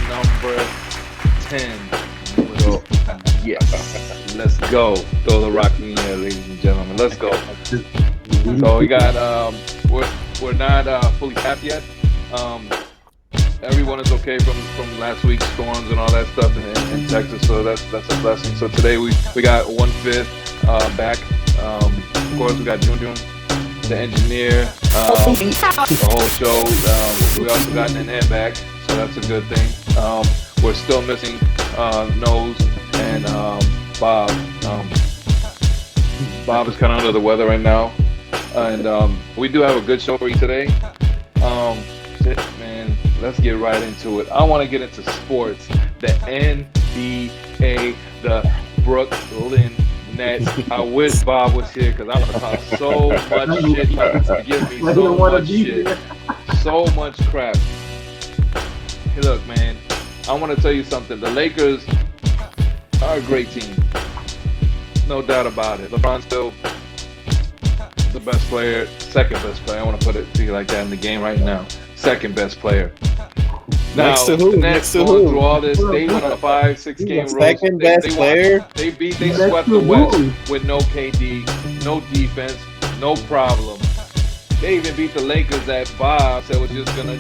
Number 10. Yes. Let's go. Throw the rock in here, ladies and gentlemen. Let's go. So we got we're not fully capped yet. Everyone is okay from last week's storms and all that stuff in Texas, so that's a blessing. So today we got 1/5 back. Of course we got Jun, the engineer, the whole show. We also got an head back, so that's a good thing. We're still missing Nose and Bob. Bob is kind of under the weather right now, and we do have a good show for you today. Man, let's get right into it. I want to get into sports. The NBA, the Brooklyn Nets. I wish Bob was here because I'm gonna talk so much shit. He to give me so much shit, so much crap. Hey, look, man, I want to tell you something. The Lakers are a great team, no doubt about it. LeBron's still the best player, second best player. I want to put it to you like that in the game right now. Second best player. Now, next to who? The Nets going through all this. They won a 5-6 game road. Second best player. They swept the West with no KD, no defense, no problem. They even beat the Lakers that Bob said was just gonna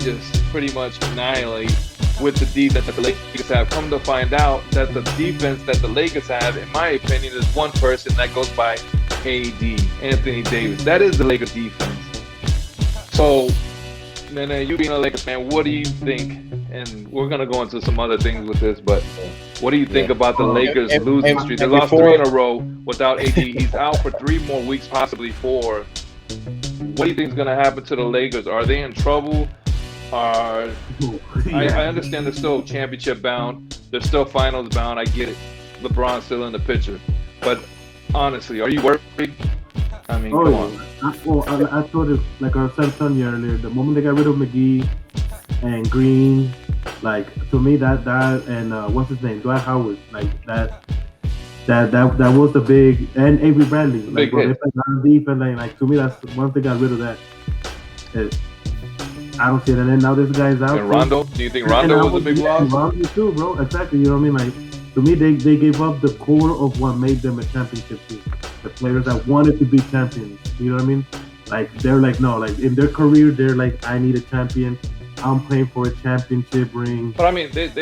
pretty much annihilate with the defense that the Lakers have. Come to find out that the defense that the Lakers have, in my opinion, is one person that goes by AD, Anthony Davis. That is the Lakers defense. So, you being a Lakers fan, what do you think? And we're gonna go into some other things with this, but what do you think about the Lakers losing streak? They lost 3 in a row without AD. He's out for 3 more weeks, possibly 4. What do you think is gonna happen to the Lakers? Are they in trouble? I understand they're still championship bound. They're still finals bound. I get it. LeBron's still in the picture, but honestly, are you worried? I mean, come on. I told it, like I said earlier, the moment they got rid of McGee and Green, like, to me that and what's his name, Dwight Howard, like that was the big, and Avery Bradley, like, bro, they played on defense, like to me that's once they got rid of that, I don't see it. And then now this guy's out. And Rondo, do you think Rondo was a big loss? Rondo too, bro. Exactly. You know what I mean? Like, to me, they gave up the core of what made them a championship team. The players that wanted to be champions. You know what I mean? Like, they're like, no, like in their career, they're like, I need a champion. I'm playing for a championship ring. But I mean, they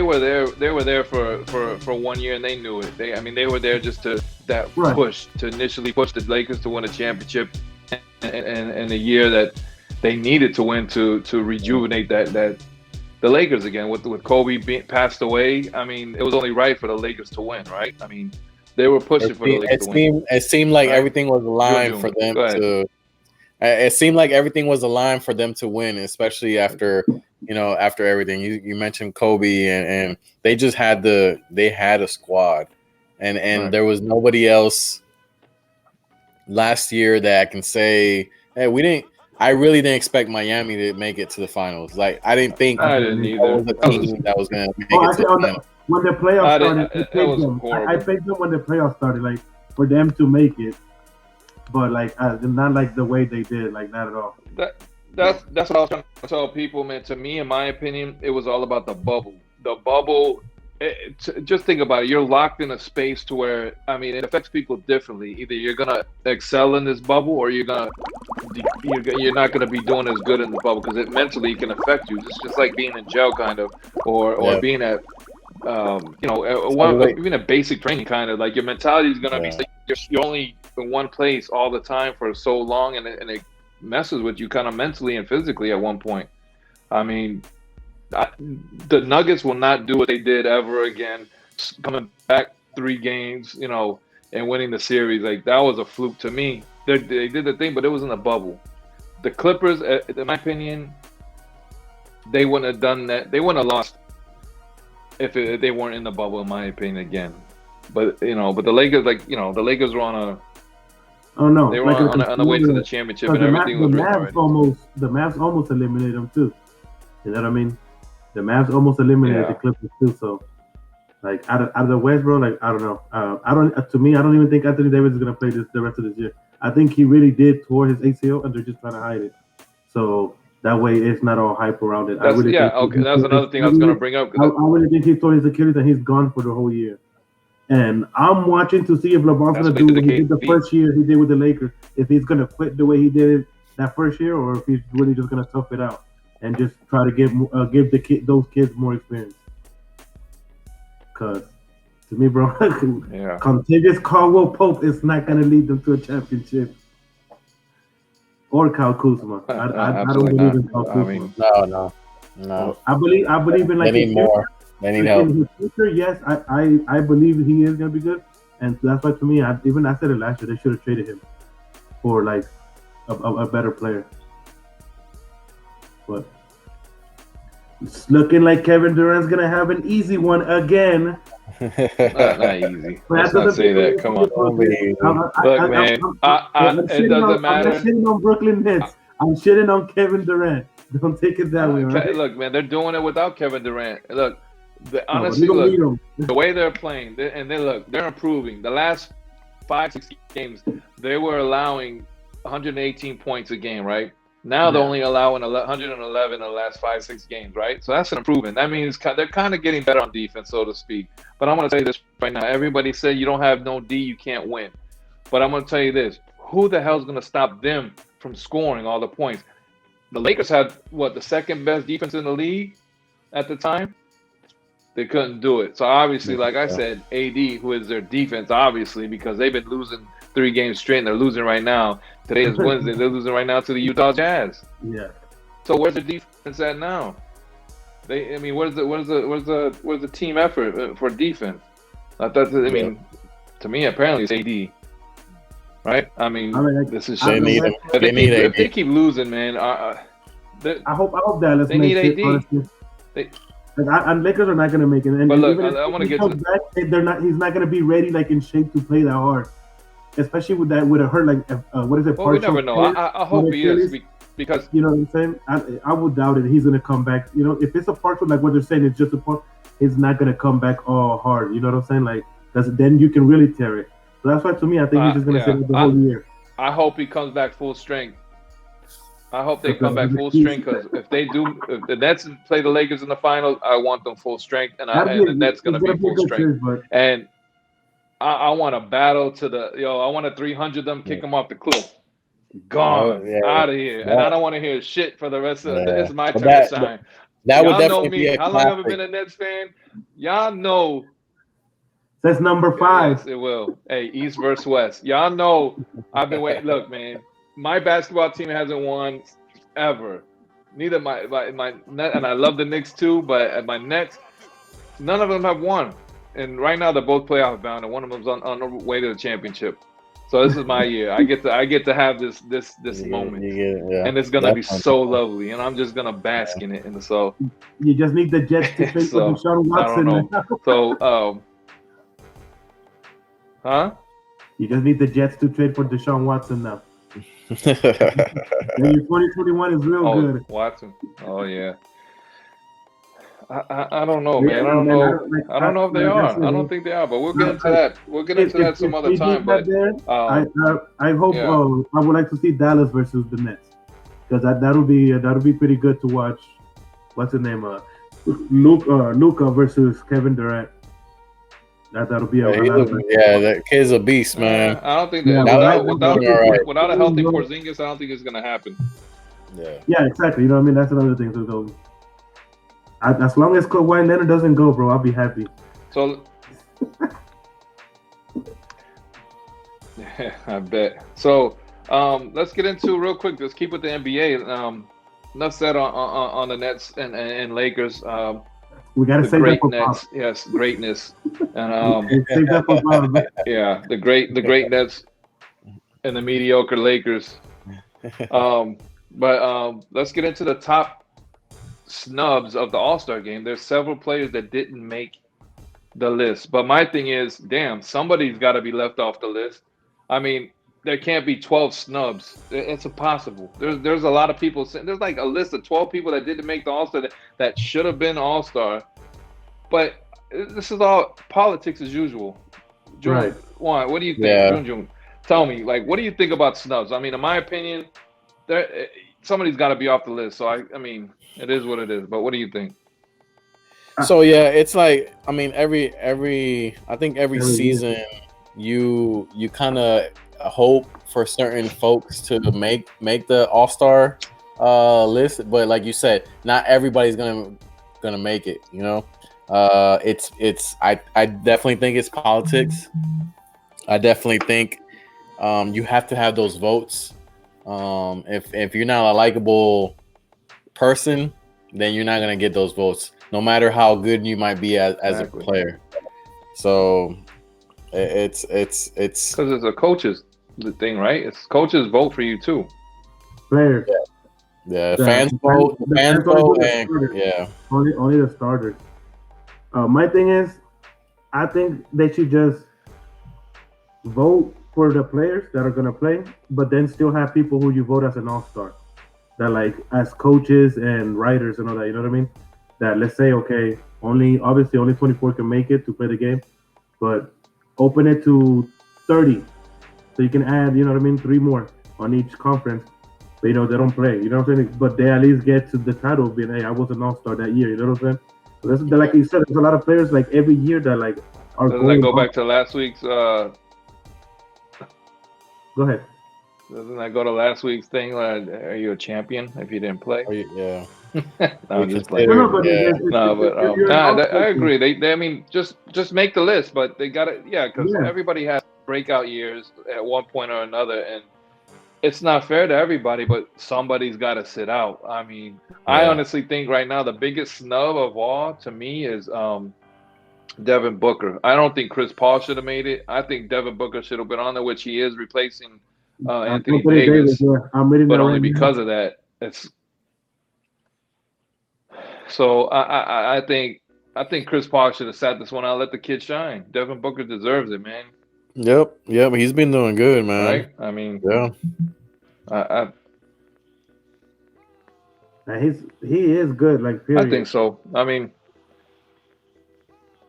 were there for 1 year and they knew it. They were there just to push, to initially push the Lakers to win a championship, and the year that they needed to win to rejuvenate that the Lakers again. With Kobe passed away, I mean, it was only right for the Lakers to win, right? I mean, they were pushing for the Lakers to win. It seemed like everything was aligned for them to. It seemed like everything was aligned for them to win, especially after everything. You mentioned Kobe, and they just had a squad, and right. There was nobody else last year that I can say, hey, I really didn't expect Miami to make it to the finals. Like, I didn't think I didn't either. That was a team that was going to make it to the finals. When the playoffs started, I picked them when the playoffs started, like, for them to make it. But like, not like the way they did, like, not at all. That's what I was trying to tell people, man. To me, in my opinion, it was all about the bubble. The bubble. Just think about it. You're locked in a space to where, I mean, it affects people differently. Either you're gonna excel in this bubble, or you're not gonna be doing as good in the bubble, because it mentally can affect you. It's just like being in jail, kind of, or being at, even a basic training, kind of. Like, your mentality is gonna be. You're only in one place all the time for so long, and it messes with you kind of mentally and physically at one point. I mean, the Nuggets will not do what they did ever again, coming back 3 games, and winning the series. Like, that was a fluke to me. They did the thing, but it was in a bubble. The Clippers, in my opinion, they wouldn't have done that. They wouldn't have lost if they weren't in the bubble, in my opinion, again. But but the Lakers, the Lakers were on a. Oh no! They were on the way to the championship, and everything was written already. The Mavs almost eliminated them too. You know what I mean? The Mavs almost eliminated the Clippers too. So, like, out of the West, bro, like, I don't know. To me, I don't even think Anthony Davis is gonna play the rest of this year. I think he really did tore his ACL, and they're just trying to hide it. So that way, it's not all hype around it. That's another thing I was gonna bring up. I really think he tore his Achilles, and he's gone for the whole year. And I'm watching to see if LeBron's going to do what he did the first year he did with the Lakers. If he's going to quit the way he did it that first year, or if he's really just going to tough it out and just try to give those kids more experience. Because to me, bro, Contagious Caldwell Pope is not going to lead them to a championship. Or Kyle Kuzma. I don't believe in Kyle Kuzma. I mean, no. I believe in they need more. They need help. In his future, yes, I believe he is going to be good. And that's why, to me, I said it last year, they should have traded him for, like, a better player. But it's looking like Kevin Durant's going to have an easy one again. Not easy. Let's not say that. Come on. Look, man, it doesn't matter. I'm shitting on Brooklyn Nets. I'm shitting on Kevin Durant. Don't take it that way, right? Look, man, they're doing it without Kevin Durant. Look, honestly, look, the way they're playing, they're improving. The last 5-6 games, they were allowing 118 points a game, right? Now they're only allowing 111 in the last 5-6 games, right? So that's an improvement. That means they're kind of getting better on defense, so to speak. But I'm going to tell you this right now. Everybody said you don't have no D, you can't win. But I'm going to tell you this. Who the hell is going to stop them from scoring all the points? The Lakers had, the second best defense in the league at the time? They couldn't do it. So obviously, like I said, AD, who is their defense, obviously, because they've been losing 3 games straight, and they're losing right now. Today is Wednesday. They're losing right now to the Utah Jazz. Yeah. So where's the defense at now? Where's the team effort for defense? To me, apparently it's AD. Right? This is shit. If they keep losing, man, I hope Dallas they makes need AD. It. And Lakers are not going to make it. And but look, I want to get to back, he's not going to be ready, like, in shape to play that hard, especially with a hurt, like, what is it? Well, we never know. I hope he is, because you know what I'm saying. I would doubt it. He's going to come back. If it's a partial, like what they're saying, it's just a part. He's not going to come back all hard. You know what I'm saying? Like, because then you can really tear it. So that's why, to me, I think he's just going to sit the whole year. I hope he comes back full strength. I hope they come back full strength, because if the Nets play the Lakers in the finals, I want them full strength, and the Nets going to be full strength. And I want to battle to I want to 300 them, kick them off the cliff. Gone, out of here. And I don't want to hear shit for the rest of it's my turn to shine. That would Y'all definitely know me. be a How long have I been a Nets fan? Y'all know. That's number 5. Yes, it will. Hey, East versus West. Y'all know I've been waiting. Look, man. My basketball team hasn't won ever. Neither my net, and I love the Knicks too, but at my Nets, none of them have won. And right now they're both playoff bound, and one of them's on the way to the championship. So this is my year. I get to have this moment, and it's gonna be so lovely, and I'm just gonna bask in it. And so you just need the Jets to face Deshaun Watson. I don't know. So you just need the Jets to trade for Deshaun Watson now. Your 2021 is real good. Watson. Oh yeah. I don't know, man. I don't know. I don't know if they are. I don't think they are, but we'll get into that. We'll get into that some other time. But I hope I would like to see Dallas versus the Nets, because that'll be pretty good to watch. What's his name? Luka versus Kevin Durant. That'll be that kid's a beast, man. I don't think that without a healthy Porzingis, I don't think it's gonna happen. Yeah, exactly. You know what I mean? That's another thing. So, as long as Kawhi Leonard doesn't go, bro, I'll be happy. So Yeah, I bet. So let's get into real quick. Let's keep with the NBA. Enough said on the Nets and Lakers. We gotta The save that great for Bob. Nets, yes, greatness, and Save that for Bob. yeah, the great Nets and the mediocre Lakers. But let's get into the top snubs of the All-Star game. There's several players that didn't make the list, but my thing is, damn, somebody's got to be left off the list. I mean, there can't be 12 snubs. It's impossible. There's a lot of people. There's like a list of 12 people that didn't make the All-Star that should have been All-Star. But this is all politics as usual. June, Right. Juan, what do you think? Yeah. June, tell me, like, what do you think about snubs? I mean, in my opinion, somebody's got to be off the list. So I mean, it is what it is. But what do you think? So yeah, it's like, I mean, every I think every season you kind of hope for certain folks to make the All-Star list, but like you said, not everybody's gonna make it. You know, it's I definitely think it's politics. I definitely think you have to have those votes. If you're not a likable person, then you're not gonna get those votes, no matter how good you might be as Exactly. a player. So it's because it's a coach's thing, right? It's coaches vote for you too. Players. Yeah, fans vote. Fans vote, and yeah, only the starters. My thing is, I think they should just vote for the players that are gonna play, but then still have people who you vote as an all-star, that like as coaches and writers and all that. You know what I mean? That let's say, okay, obviously only 24 can make it to play the game, but open it to 30, so you can add, you know what I mean, 3 more on each conference. But you know they don't play. You know what I'm saying? But they at least get to the title of being, hey, I was an all-star that year. You know what I'm saying? So that's like you said. There's a lot of players like every year that like are. Doesn't that go back to last week's? Go ahead. Doesn't that go to last week's thing? Are you a champion if you didn't play? yeah. I'm just like, I agree. They I mean, just make the list, but they got it. Yeah, because everybody has breakout years at one point or another, and it's not fair to everybody. But somebody's got to sit out. I mean, I honestly think right now the biggest snub of all to me is Devin Booker. I don't think Chris Paul should have made it. I think Devin Booker should have been on there, which he is, replacing Anthony Davis. But only because of that. So I think Chris Paul should have sat this one out, let the kid shine. Devin Booker deserves it, man. Yep. He's been doing good, man. Right? I mean, he is good. Like, period. I think so. I mean,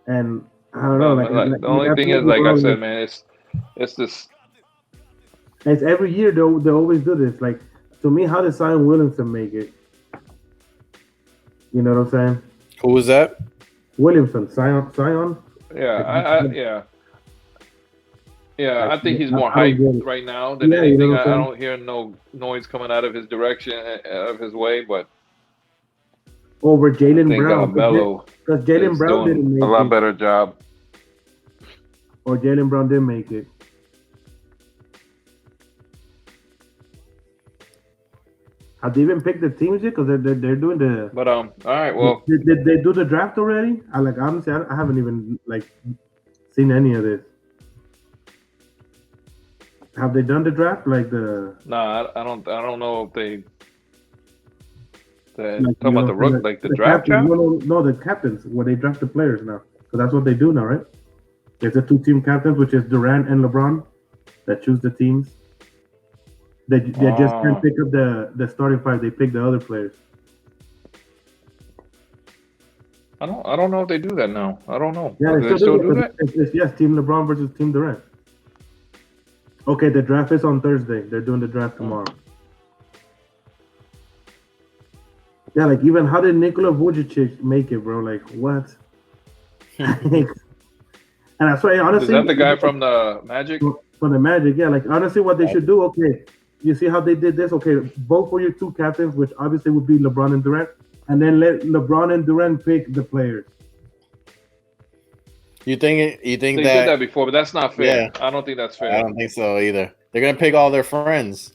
and I don't know. The only thing is, like I said, man, it's this. It's every year they always do this. Like, to me, how did Zion Williamson make it? You know what I'm saying? Who was that? Williamson. Zion. Yeah, I think he's more hyped right now than anything. You know I don't hear no noise coming out of his direction, out of his way, but over Jaylen Brown, because Jaylen Brown didn't make a lot better job. Or Jaylen Brown didn't make it. Have they even picked the teams yet? Because they're doing the. But all right, well. Did they do the draft already? Honestly, I haven't even seen any of this. Have they done the draft? No, I don't know if they. Talking about the rook, like the draft. No, the captains. Where they draft the players now, because that's what they do now, right? There's the 2 team captains, which is Durant and LeBron, that choose the teams. They just can't pick up the starting 5. They pick the other players. I don't know if they do that now. I don't know. Yeah, they still do that. Yes, Team LeBron versus Team Durant. Okay, the draft is on Thursday. They're doing the draft tomorrow. Yeah, like even how did Nikola Vucevic make it, bro? Like what? And I swear, honestly, is that the guy from the Magic? From the Magic, yeah. Like honestly, what they should do, okay. You see how they did this? Okay, vote for your 2 captains, which obviously would be LeBron and Durant, and then let LeBron and Durant pick the players. You think they that did that before, but that's not fair. Yeah. I don't think that's fair. I don't think so either. They're gonna pick all their friends.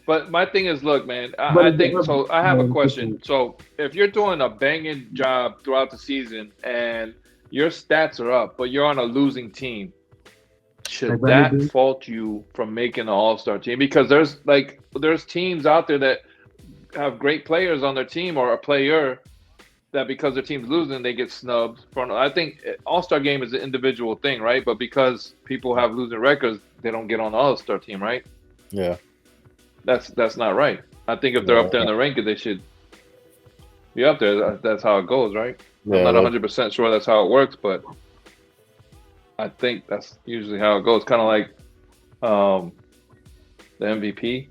But my thing is, look, man. I think so. I have a question. So if you're doing a banging job throughout the season and your stats are up, but you're on a losing team, should that fault you from making an all-star team? Because there's teams out there that have great players on their team or a player that because their team's losing, they get snubbed. I think all-star game is an individual thing, right? But because people have losing records, they don't get on the all-star team, right? Yeah. That's not right. I think if they're up there in the rankings, they should be up there. That's how it goes, right? I'm not 100% sure that's how it works, but I think that's usually how it goes. Kind of like the MVP.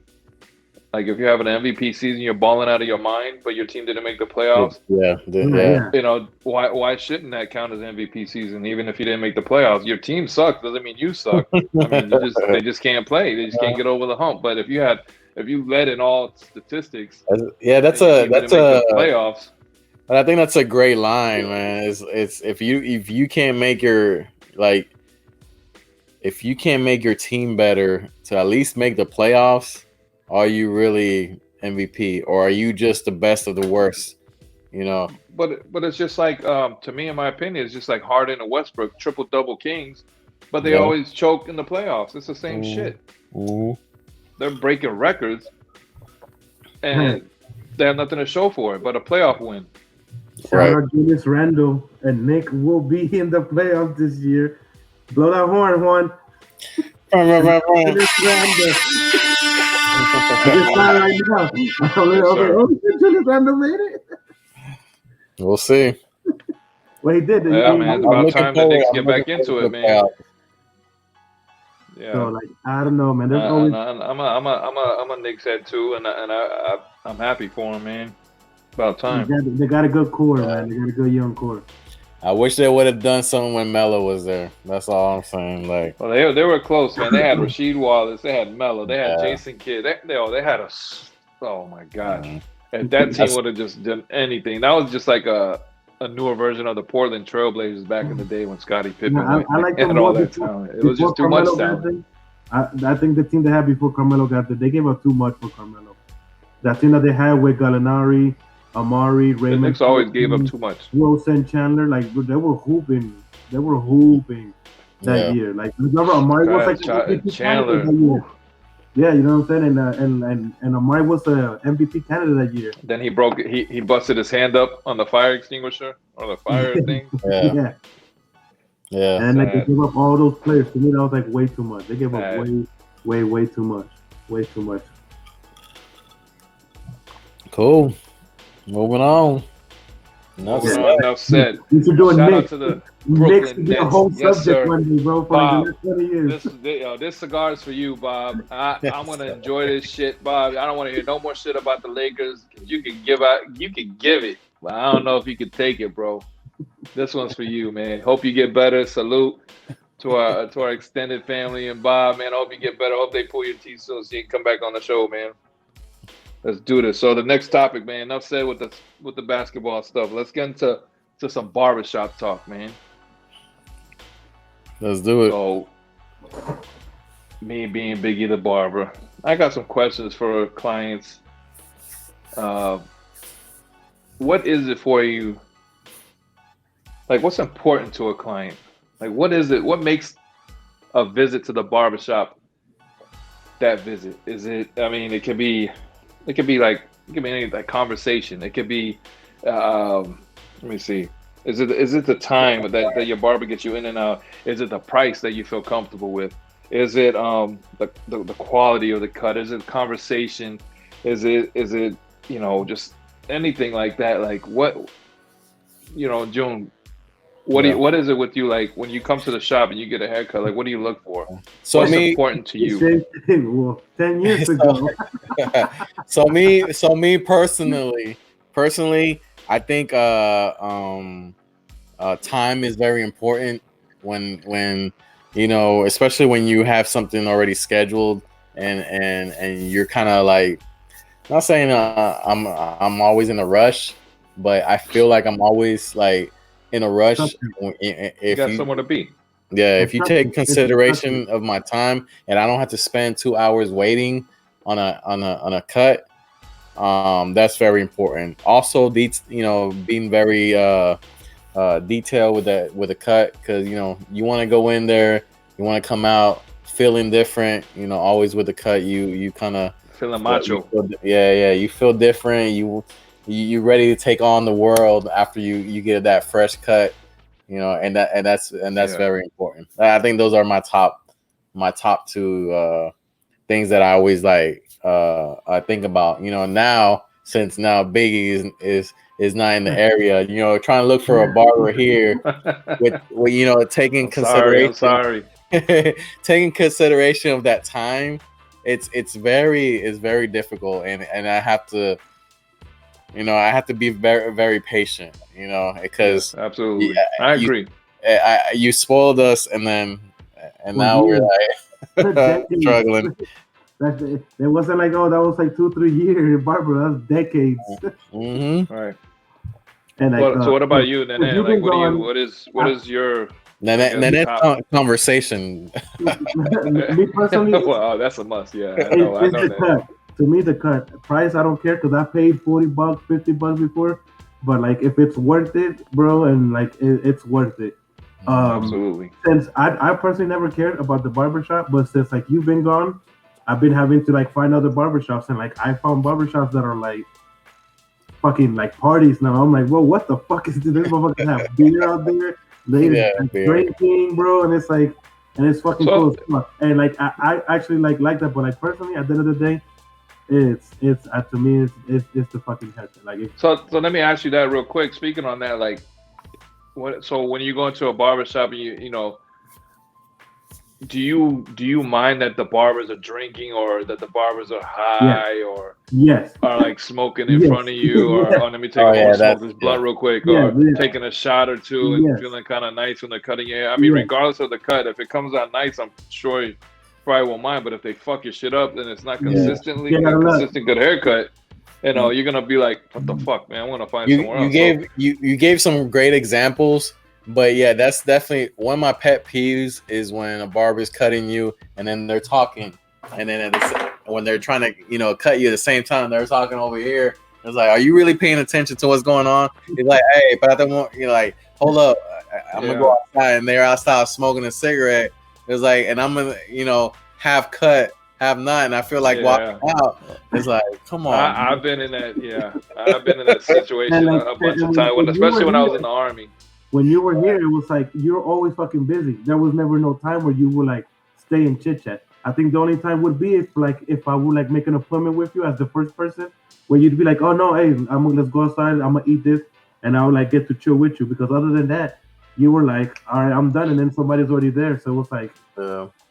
Like if you're having an MVP season, you're balling out of your mind, but your team didn't make the playoffs. Yeah. You know, why shouldn't that count as MVP season? Even if you didn't make the playoffs, your team sucks. Doesn't mean you suck. I mean, they just can't play. They just can't get over the hump. But if you led in all statistics, that's a playoffs. But I think that's a great line, man. It's if you can't make your if you can't make your team better to at least make the playoffs, are you really MVP or are you just the best of the worst? You know. But it's just like to me, in my opinion, it's just like Harden and Westbrook, triple double kings, but they always choke in the playoffs. It's the same shit. They're breaking records, and they have nothing to show for it but a playoff win. Shout out Julius Randle and Nick will be in the playoffs this year. Blow that horn, Juan. Julius Randle. Julius Randle made it. We'll see. Well, he did. Yeah, man. It's about time the Knicks get back into it, man. Yeah. So, like, I don't know, man. There's always... I'm a Knicks head too, and I'm happy for him, man. About time. They got a good core, man. They got a good young core. I wish they would have done something when Melo was there. That's all I'm saying. Like, well, they were close, man. They had Rasheed Wallace, they had Melo, they had Jason Kidd. They had oh my gosh. If that team would have just done anything, that was just like a newer version of the Portland Trailblazers back in the day when Scottie Pippen had all that talent. It was just too much talent. I think the team they had before Carmelo got there, they gave up too much for Carmelo. That team that they had with Gallinari, Amari, Raymond. The Knicks always gave up too much. Wilson, Chandler, like they were hooping that year. Like remember Amari was like Chandler. Yeah, you know what I'm saying? And Amari was a MVP candidate that year. Then he broke it. He busted his hand up on the fire extinguisher or the fire thing. Yeah. And like they gave up all those players. To me, that was like way too much. They gave up way too much. Way too much. Cool. Moving on. Enough said. You should do a Shout out to the Brooklyn Nets. A whole subject one day, bro, for Bob, the next 20 years. This cigar's for you, Bob. I'm gonna enjoy this shit, Bob. I don't want to hear no more shit about the Lakers. You can give it, but I don't know if you can take it, bro. This one's for you, man. Hope you get better. Salute to our extended family and Bob, man. Hope you get better. Hope they pull your teeth so you can come back on the show, man. Let's do this. So the next topic, man. Enough said with the basketball stuff. Let's get into some barbershop talk, man. Let's do it. So, me being Biggie the barber, I got some questions for clients. What is it for you? Like, what's important to a client? Like, what is it? What makes a visit to the barbershop that visit? Is it? I mean, it could be any like conversation. It could be. Let me see. Is it the time that your barber gets you in and out? Is it the price that you feel comfortable with? Is it the quality of the cut? Is it conversation? Is it just anything like that? Like what June? What is it with you? Like when you come to the shop and you get a haircut, like what do you look for? What's important to you? Well, 10 years ago. So me personally, I think time is very important when especially when you have something already scheduled and you're kind of like, not saying I'm always in a rush, but I feel like I'm always like in a rush, you got somewhere to be. Yeah, if you take consideration of my time and I don't have to spend 2 hours waiting on a cut, that's very important. Also, being very detailed with a cut, because you want to go in there, you want to come out feeling different. Always with the cut, you kind of feeling macho. You feel different. You ready to take on the world after you get that fresh cut. And that's very important. I think those are my top two things that I always I think about. Now, since now Biggie is not in the area, trying to look for a barber here with taking consideration. I'm sorry. Taking consideration of that time, it's very difficult, and I have to. I have to be very, very patient, because absolutely, I agree. You spoiled us, and now we're struggling. It wasn't like, oh, that was like 2-3 years, Barbara. That's decades. Mm-hmm. Right. And so, what about you, Nene? Like, what is your Nene's conversation? Me personally, well, that's a must. Yeah, I know that. To me, the cut price, I don't care, because I paid $40, $50 before. But like, if it's worth it, bro, and like it's worth it. Absolutely. Since I personally never cared about the barbershop, but since like you've been gone, I've been having to like find other barbershops, and like I found barbershops that are like fucking like parties now. I'm like, whoa, what the fuck is this? This motherfucker have beer out there, drinking, bro, and it's like, and it's fucking cool. And like I actually like that, but like personally, at the end of the day, it's to me it's the fucking haircut. Like so let me ask you that real quick. Speaking on that, like, so when you go into a barbershop, do you mind that the barbers are drinking, or that the barbers are high, or are like smoking in front of you, or let me take smoke this blunt real quick, or taking a shot or two and feeling kind of nice when they're cutting your hair? I mean, regardless of the cut, if it comes out nice, I'm sure you probably won't mind. But if they fuck your shit up, then it's not consistent good haircut. You're gonna be like, what the fuck, man? I want to find somewhere else. You gave some great examples. But yeah, that's definitely one of my pet peeves, is when a barber's cutting you and then they're talking, and then when they're trying to cut you at the same time, they're talking over here. It's like, are you really paying attention to what's going on? It's like, hey, but I don't want like, hold up, I'm gonna go outside, and they're outside smoking a cigarette. It's like, and I'm gonna half cut, half not, and I feel like walking out. It's like, come on. I've been in that. Yeah, I've been in that situation a bunch of times, especially when I was in the Army. When you were here, it was like you're always fucking busy. There was never no time where you would like stay and chit chat. I think the only time would be if I would like make an appointment with you as the first person, where you'd be like, oh no, hey, let's go outside. I'm gonna eat this, and I would like get to chill with you. Because other than that, you were like, all right, I'm done, and then somebody's already there. So it was like,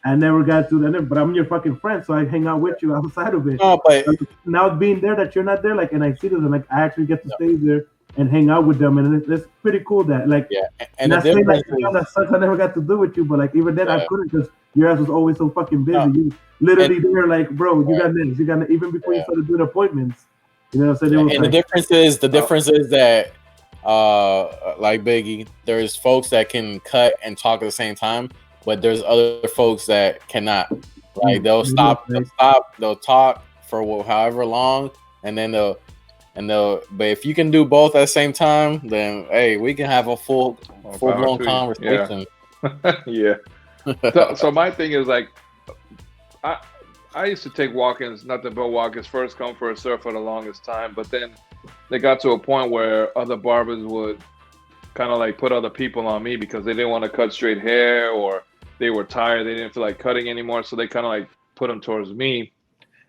I never got to that. But I'm your fucking friend, so I hang out with you outside of it. No, but now being there that you're not there, like, and I see this, and like I actually get to stay there and hang out with them, and it's pretty cool that and the difference that sucks I never got to do with you, but like even then I couldn't, because your ass was always so fucking busy. You literally there like, bro, you got this, even before you started doing appointments, so the difference is that like Biggie, there's folks that can cut and talk at the same time, but there's other folks that cannot. Like they'll talk for however long, and then but if you can do both at the same time, then hey, we can have a full blown conversation. Yeah. So my thing is like, I used to take walk-ins, nothing but walk-ins, first come first serve for the longest time. But then they got to a point where other barbers would kind of like put other people on me because they didn't want to cut straight hair, or they were tired, they didn't feel like cutting anymore, so they kind of like put them towards me.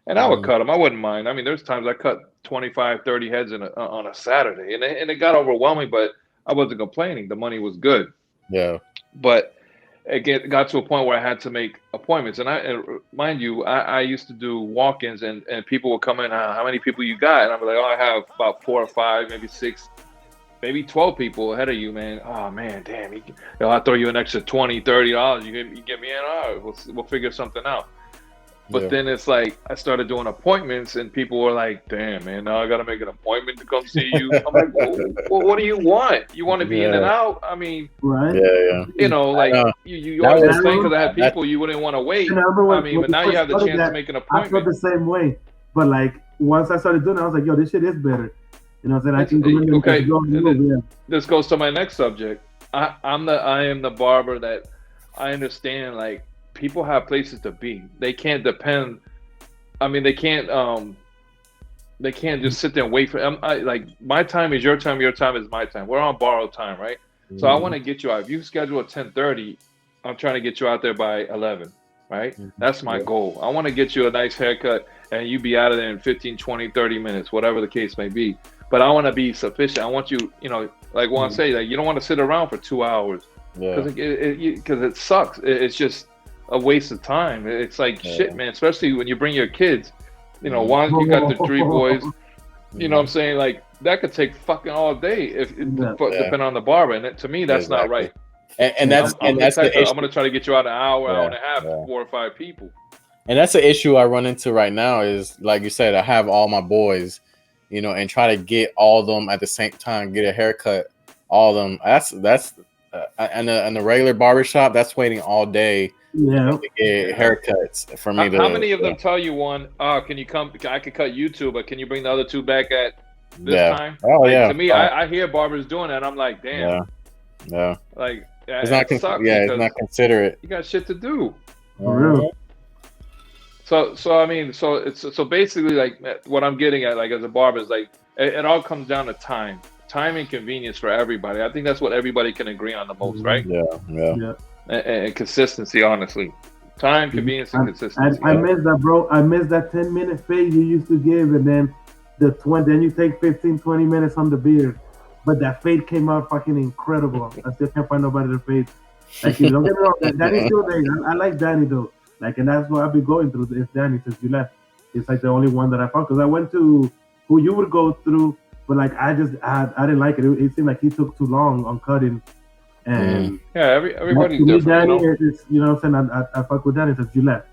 And I would cut them. I wouldn't mind. I mean, there's times I cut 25, 30 heads on a Saturday, and it got overwhelming, but I wasn't complaining. The money was good. Yeah. But it got to a point where I had to make appointments. And mind you, I used to do walk-ins, and people would come in, how many people you got? And I'm like, I have about 4 or 5, maybe 6, maybe 12 people ahead of you, man. Oh, man, damn. I'll throw you an extra $20, $30. You get me in? All right, we'll figure something out. But then it's like I started doing appointments, and people were like, "Damn, man, now I gotta make an appointment to come see you." I'm like, well, "What do you want? You want to be in and out? I mean, right? You know, like you always complain because I had people you wouldn't want to wait. I mean, but now you have the chance to make an appointment. I felt the same way, but like once I started doing it, I was like, "Yo, this shit is better." You know what I'm saying? I can go in okay. Go, This goes to my next subject. I am the barber that I understand. Like people have places to be. They can't depend. I mean, they can't just sit there and wait for. Like my time is your time. Your time is my time. We're on borrowed time, right? So I want to get you out. If you schedule at 10:30, I'm trying to get you out there by 11, right? That's my goal. I want to get you a nice haircut and you be out of there in 15, 20, 30 minutes, whatever the case may be. But I want to be sufficient. I want you, you know, like Juan say, like you don't want to sit around for 2 hours because it sucks. It's just a waste of time. It's like shit, man. Especially when you bring your kids. You know, Juan, you got the three boys. You know what I'm saying? Like that could take fucking all day if depending on the barber. And to me, that's not right. And that's the issue. I'm gonna try to get you out an hour and a half, 4 or 5 people. And that's the issue I run into right now. Is like you said, I have all my boys, you know, and try to get all of them at the same time, get a haircut, all of them. That's and the regular barbershop, that's waiting all day. To get haircuts for me. How many of them tell you can you come? I could cut you 2, but can you bring the other 2 back at this time? Oh like, to me, I hear barbers doing that. I'm like, damn. Like it's not. It's not considerate. You got shit to do. For real. So I mean, so basically, like what I'm getting at, like as a barber, is like it all comes down to time and convenience for everybody. I think that's what everybody can agree on the most, right? Yeah. And consistency, honestly. Time, convenience, and consistency. I miss that, bro. I miss that 10-minute fade you used to give, and then then you take 15, 20 minutes on the beard. But that fade came out fucking incredible. I still can't find nobody to fade. Like, you don't get me wrong, Danny's still there. I like Danny though. Like, and that's what I've been going through. It's Danny since you left. It's like the only one that I found because I went to who you would go through, but like I didn't like it. It seemed like he took too long on cutting. And everybody's different. Danny, you know what I'm saying? I fuck with Danny since you left.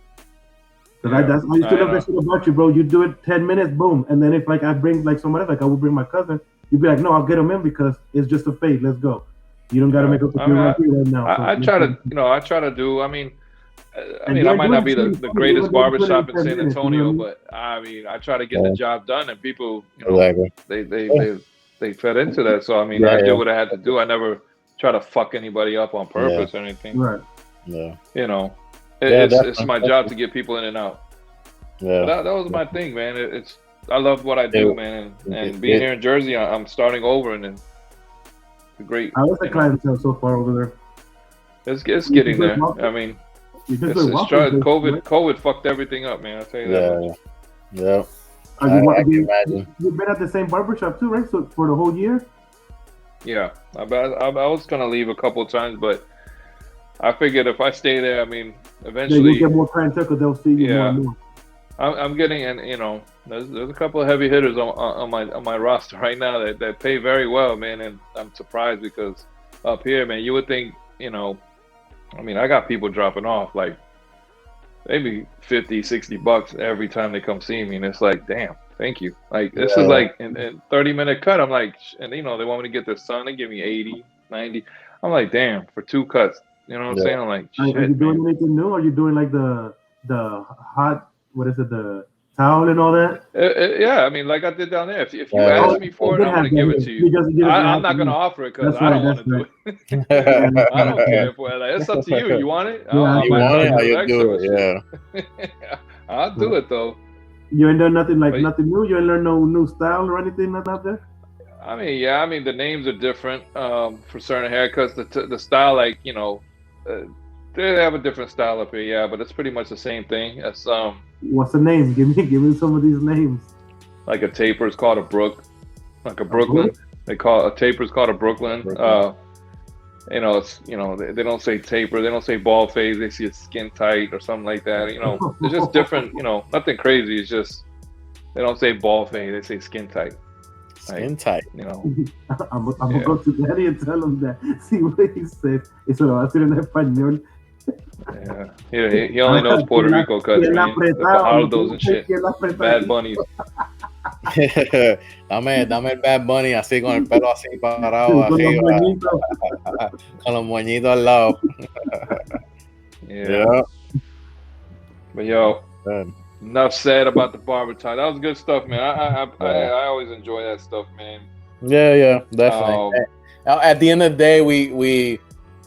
That's I used to love that shit about you, bro. You do it 10 minutes, boom. And then if like I bring like somebody else, like I would bring my cousin, you'd be like, no, I'll get him in because it's just a fade. Let's go. You don't got to make up the right now. I try to do. I mean, I might not be the greatest barbershop in San Antonio, but I mean, I try to get the job done, and people, you know, they fed into that. So I mean, I did what I had to do. I never try to fuck anybody up on purpose or anything. Right. Yeah. You know, it's my job to get people in and out. Yeah. That was my thing, man. I love what I do, man. And being here in Jersey, I'm starting over, and it's great. How was the clientele so far over there? It's getting there. I mean, COVID fucked everything up, man. I'll tell you that. Yeah. I can imagine. You've been at the same barbershop too, right? So for the whole year? Yeah. I was going to leave a couple of times, but I figured if I stay there, I mean, eventually... you'll get more clientele because they'll see you more and more. I'm getting, and you know, there's a couple of heavy hitters on my roster right now that pay very well, man, and I'm surprised because up here, man, you would think, you know, I mean, I got people dropping off like maybe $50-$60 every time they come see me, and it's like, damn, thank you. Like this is like in 30-minute cut. I'm like, and you know, they want me to get their son. They give me 80, 90. I'm like, damn, for 2 cuts. You know what I'm saying? I'm like, shit, are you doing anything new? Are you doing like the hot? What is it? The towel and all that? Yeah, I mean, like I did down there. If you ask me for it, I'm gonna give it to you. I'm not gonna offer it because I don't want to do it. I don't care for it. Like, it's up to you. You want it? You want it? You do it. Yeah. I'll do it though. You ain't done nothing nothing new. You ain't learned no new style or anything like that. I mean, the names are different for certain haircuts. The style, like, you know, they have a different style up here, but it's pretty much the same thing. It's what's the name? Give me some of these names. Like a taper is called a Brook, like a Brooklyn. They call a taper is called a Brooklyn. You know, it's, you know, they don't say taper, they don't say ball phase, they see it skin tight or something like that. You know, it's just different. You know, nothing crazy. It's just they don't say ball phase, they say skin tight. Skin tight. You know, I'm gonna go to Daddy and tell him that. See what he said. Eso lo va a hacer en español. Yeah, he only knows Puerto Rico cuts, man. The Fajardos and shit. Bad Bunnies. dame el Bad Bunny así con el pelo así parado arriba, con los moñitos al lado. Yeah. But yo, enough said about the barber talk. That was good stuff, man. I always enjoy that stuff, man. Yeah, definitely. At the end of the day,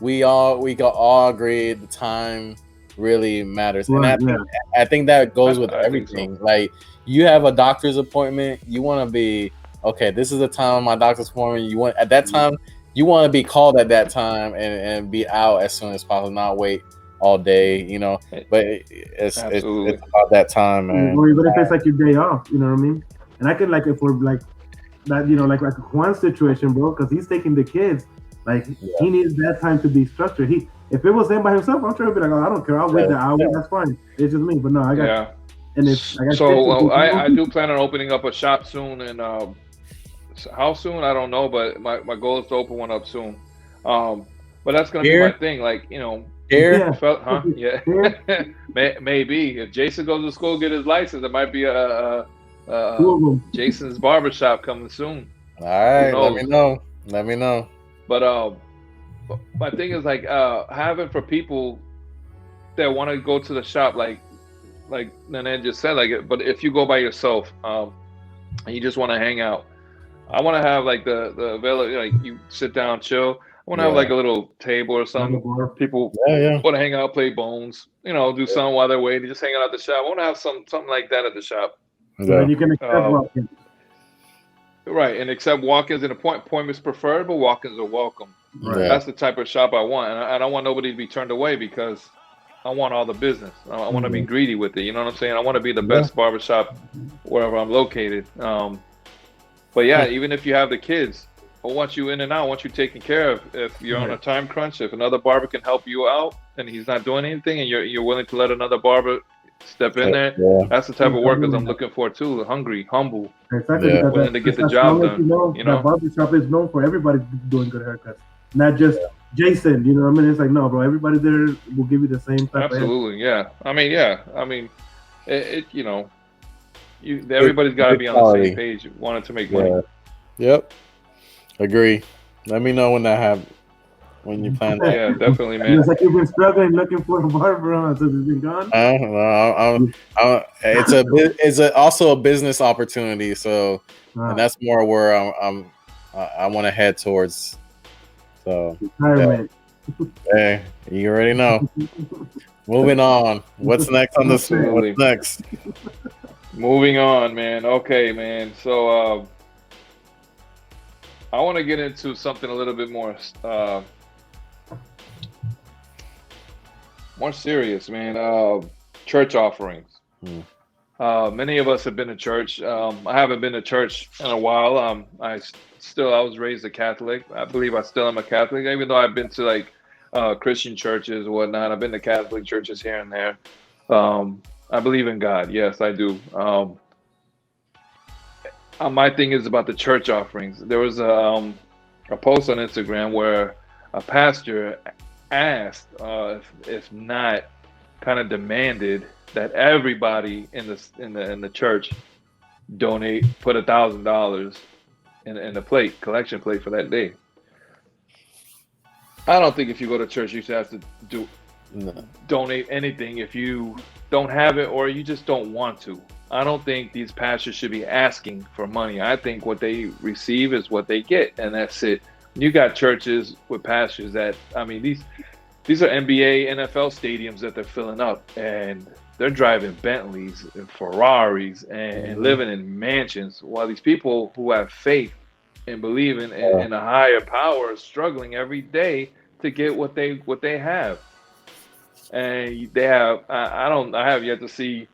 we all agree the time really matters, and I think that goes with everything. So. Like, you have a doctor's appointment, you want to be okay. This is the time of my doctor's appointment. You want at that time, you want to be called at that time and be out as soon as possible, not wait all day, you know. But it's about that time, man. Or even if it's like your day off, you know what I mean? And I could like if we're like that, you know, like Juan's situation, bro, because he's taking the kids. Like he needs that time to be structured. If it was him by himself, I'm sure he'd be like, oh, I don't care, I'll wait the hour. That's fine. It's just me. But no, I got. And it's I do plan on opening up a shop soon, and how soon I don't know, but my goal is to open one up soon. But that's gonna be my thing, like, you know. Here, Maybe if Jason goes to school, get his license, there might be a Jason's barbershop coming soon. All right, let me know. But my thing is like having for people that want to go to the shop, like Nene just said, like, but if you go by yourself and you just want to hang out, I want to have like the available, like, you sit down, chill. I want to have like a little table or something. People want to hang out, play bones, you know, do something while they're waiting, just hang out at the shop. I want to have something like that at the shop. So you can accept walk-ins. Right, and accept walk-ins, and appointments preferred, but walk-ins are welcome. Right. That's the type of shop I want, and I don't want nobody to be turned away because I want all the business. I want to be greedy with it. You know what I'm saying? I want to be the best barbershop wherever I'm located. But yeah, even if you have the kids, I want you in and out. I want you taken care of. If you're on a time crunch, if another barber can help you out and he's not doing anything, and you're willing to let another barber step in there, that's the type of workers I'm looking for too. Hungry, humble, willing to get the job done. You know, barbershop is known for everybody doing good haircuts, not just Jason. You know what I mean? It's like, no, bro. Everybody there will give you the same type. Absolutely, I mean, it you know, everybody's got to be on the same page, wanting to make money. Yep. Agree. Let me know when that happens. When you plan that. Yeah, definitely, man. It's like you've been struggling looking for a barber since it's been gone. It's also a business opportunity, so and that's more where I want to head towards. So hey, you already know. Moving on. What's next on this? What's next? Moving on, man. Okay, man. So I want to get into something a little bit more serious, man. Church offerings. Many of us have been to church. I haven't been to church in a while. I was raised a Catholic. I believe I still am a Catholic, even though I've been to like Christian churches or whatnot. I've been to Catholic churches here and there. I believe in God. Yes, I do. My thing is about the church offerings. There was a post on Instagram where a pastor asked, if not kind of demanded, that everybody in the church put $1,000 in the collection plate for that day. I don't think if you go to church you should have to donate anything if you don't have it or you just don't want to. I don't think these pastors should be asking for money. I think what they receive is what they get, and that's it. You got churches with pastors that, I mean, these are NBA, NFL stadiums that they're filling up, and they're driving Bentleys and Ferraris and living in mansions, while these people who have faith and believe in a higher power are struggling every day to get what they have. And they have, I have yet to see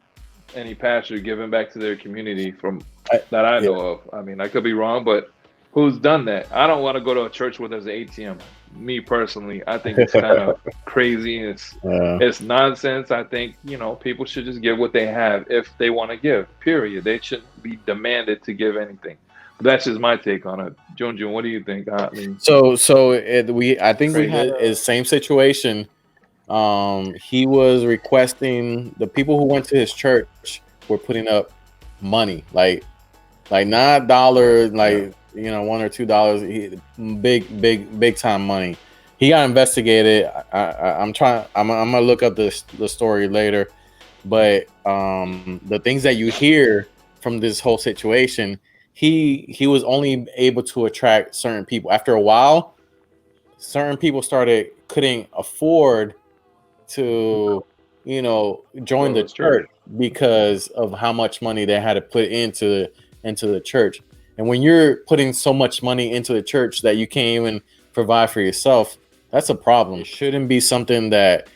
any pastor giving back to their community that I know of. I mean, I could be wrong, but who's done that? I don't want to go to a church where there's an ATM. Me personally, I think it's kind of crazy. It's nonsense. I think, people should just give what they have if they want to give, period. They shouldn't be demanded to give anything. But that's just my take on it. Junjun, what do you think? I mean, I think we had the same situation he was requesting the people who went to his church were putting up money, like not dollars, like $1 or $2, big time money. He got investigated. I'm gonna look up the story later, but the things that you hear from this whole situation, he was only able to attract certain people. After a while, certain people couldn't afford to join the church because of how much money they had to put into the church. And when you're putting so much money into the church that you can't even provide for yourself, that's a problem. It shouldn't be something that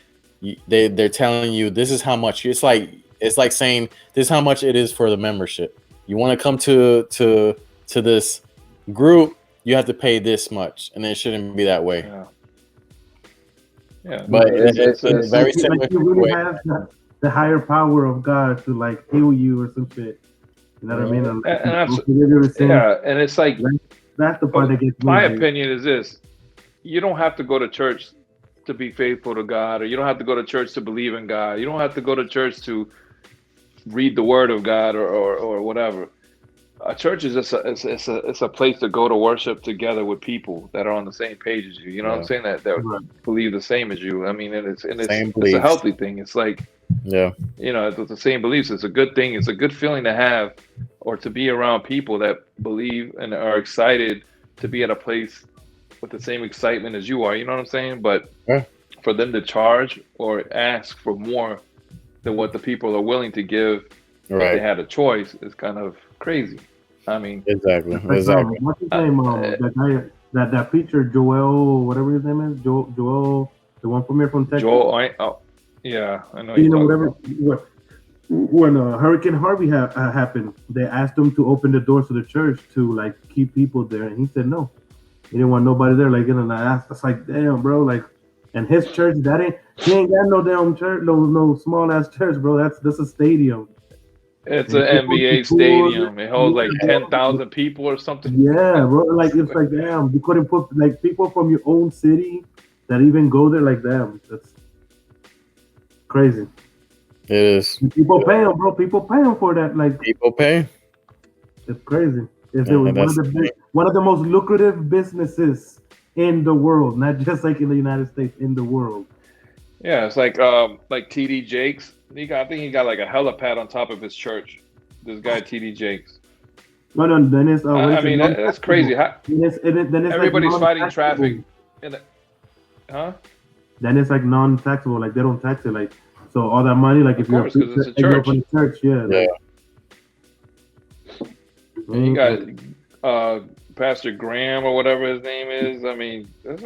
they're telling you this is how much. It's like saying this is how much it is for the membership. You want to come to this group, you have to pay this much, and it shouldn't be that way. Yeah, but it's very similar. Like you really have the higher power of God to like heal you or some shit. You know what I mean? And it's like that's the part that gets me. My opinion is this: you don't have to go to church to be faithful to God, or you don't have to go to church to believe in God. You don't have to go to church to read the Word of God or whatever. A church is just it's a place to go to worship together with people that are on the same page as you. You know what I'm saying? That believe the same as you. I mean, it's a healthy thing. It's like, it's the same beliefs. It's a good thing. It's a good feeling to have, or to be around people that believe and are excited to be at a place with the same excitement as you are. You know what I'm saying? But for them to charge or ask for more than what the people are willing to give if they had a choice is kind of crazy. I mean, exactly. What's his name? That preacher Joel, whatever his name is, Joel, the one from here from Texas. Joel, I know. When Hurricane Harvey happened, they asked him to open the doors to the church to like keep people there, and he said no. He didn't want nobody there. Like, that's like, damn, bro. Like, and his church, he ain't got no damn church, no small ass church, bro. That's a stadium. It's an NBA stadium. It holds like 10,000 people or something. Yeah, bro. Like, it's like, damn, you couldn't put like people from your own city that even go there. Like, damn, that's crazy. It is. And people pay them, bro. People pay them for that. Like, people pay. It's crazy. It was one of the most lucrative businesses in the world, not just like in the United States, in the world. Yeah, it's like TD Jakes. I think he got like a helipad on top of his church. This guy TD Jakes. No, then it's. I mean, that's crazy. Then it's everybody's like fighting traffic. Then it's like non-taxable. Like they don't tax it. Like so, all that money. Like if you're it's a church. Open a church, yeah. And you got Pastor Graham or whatever his name is. I mean, let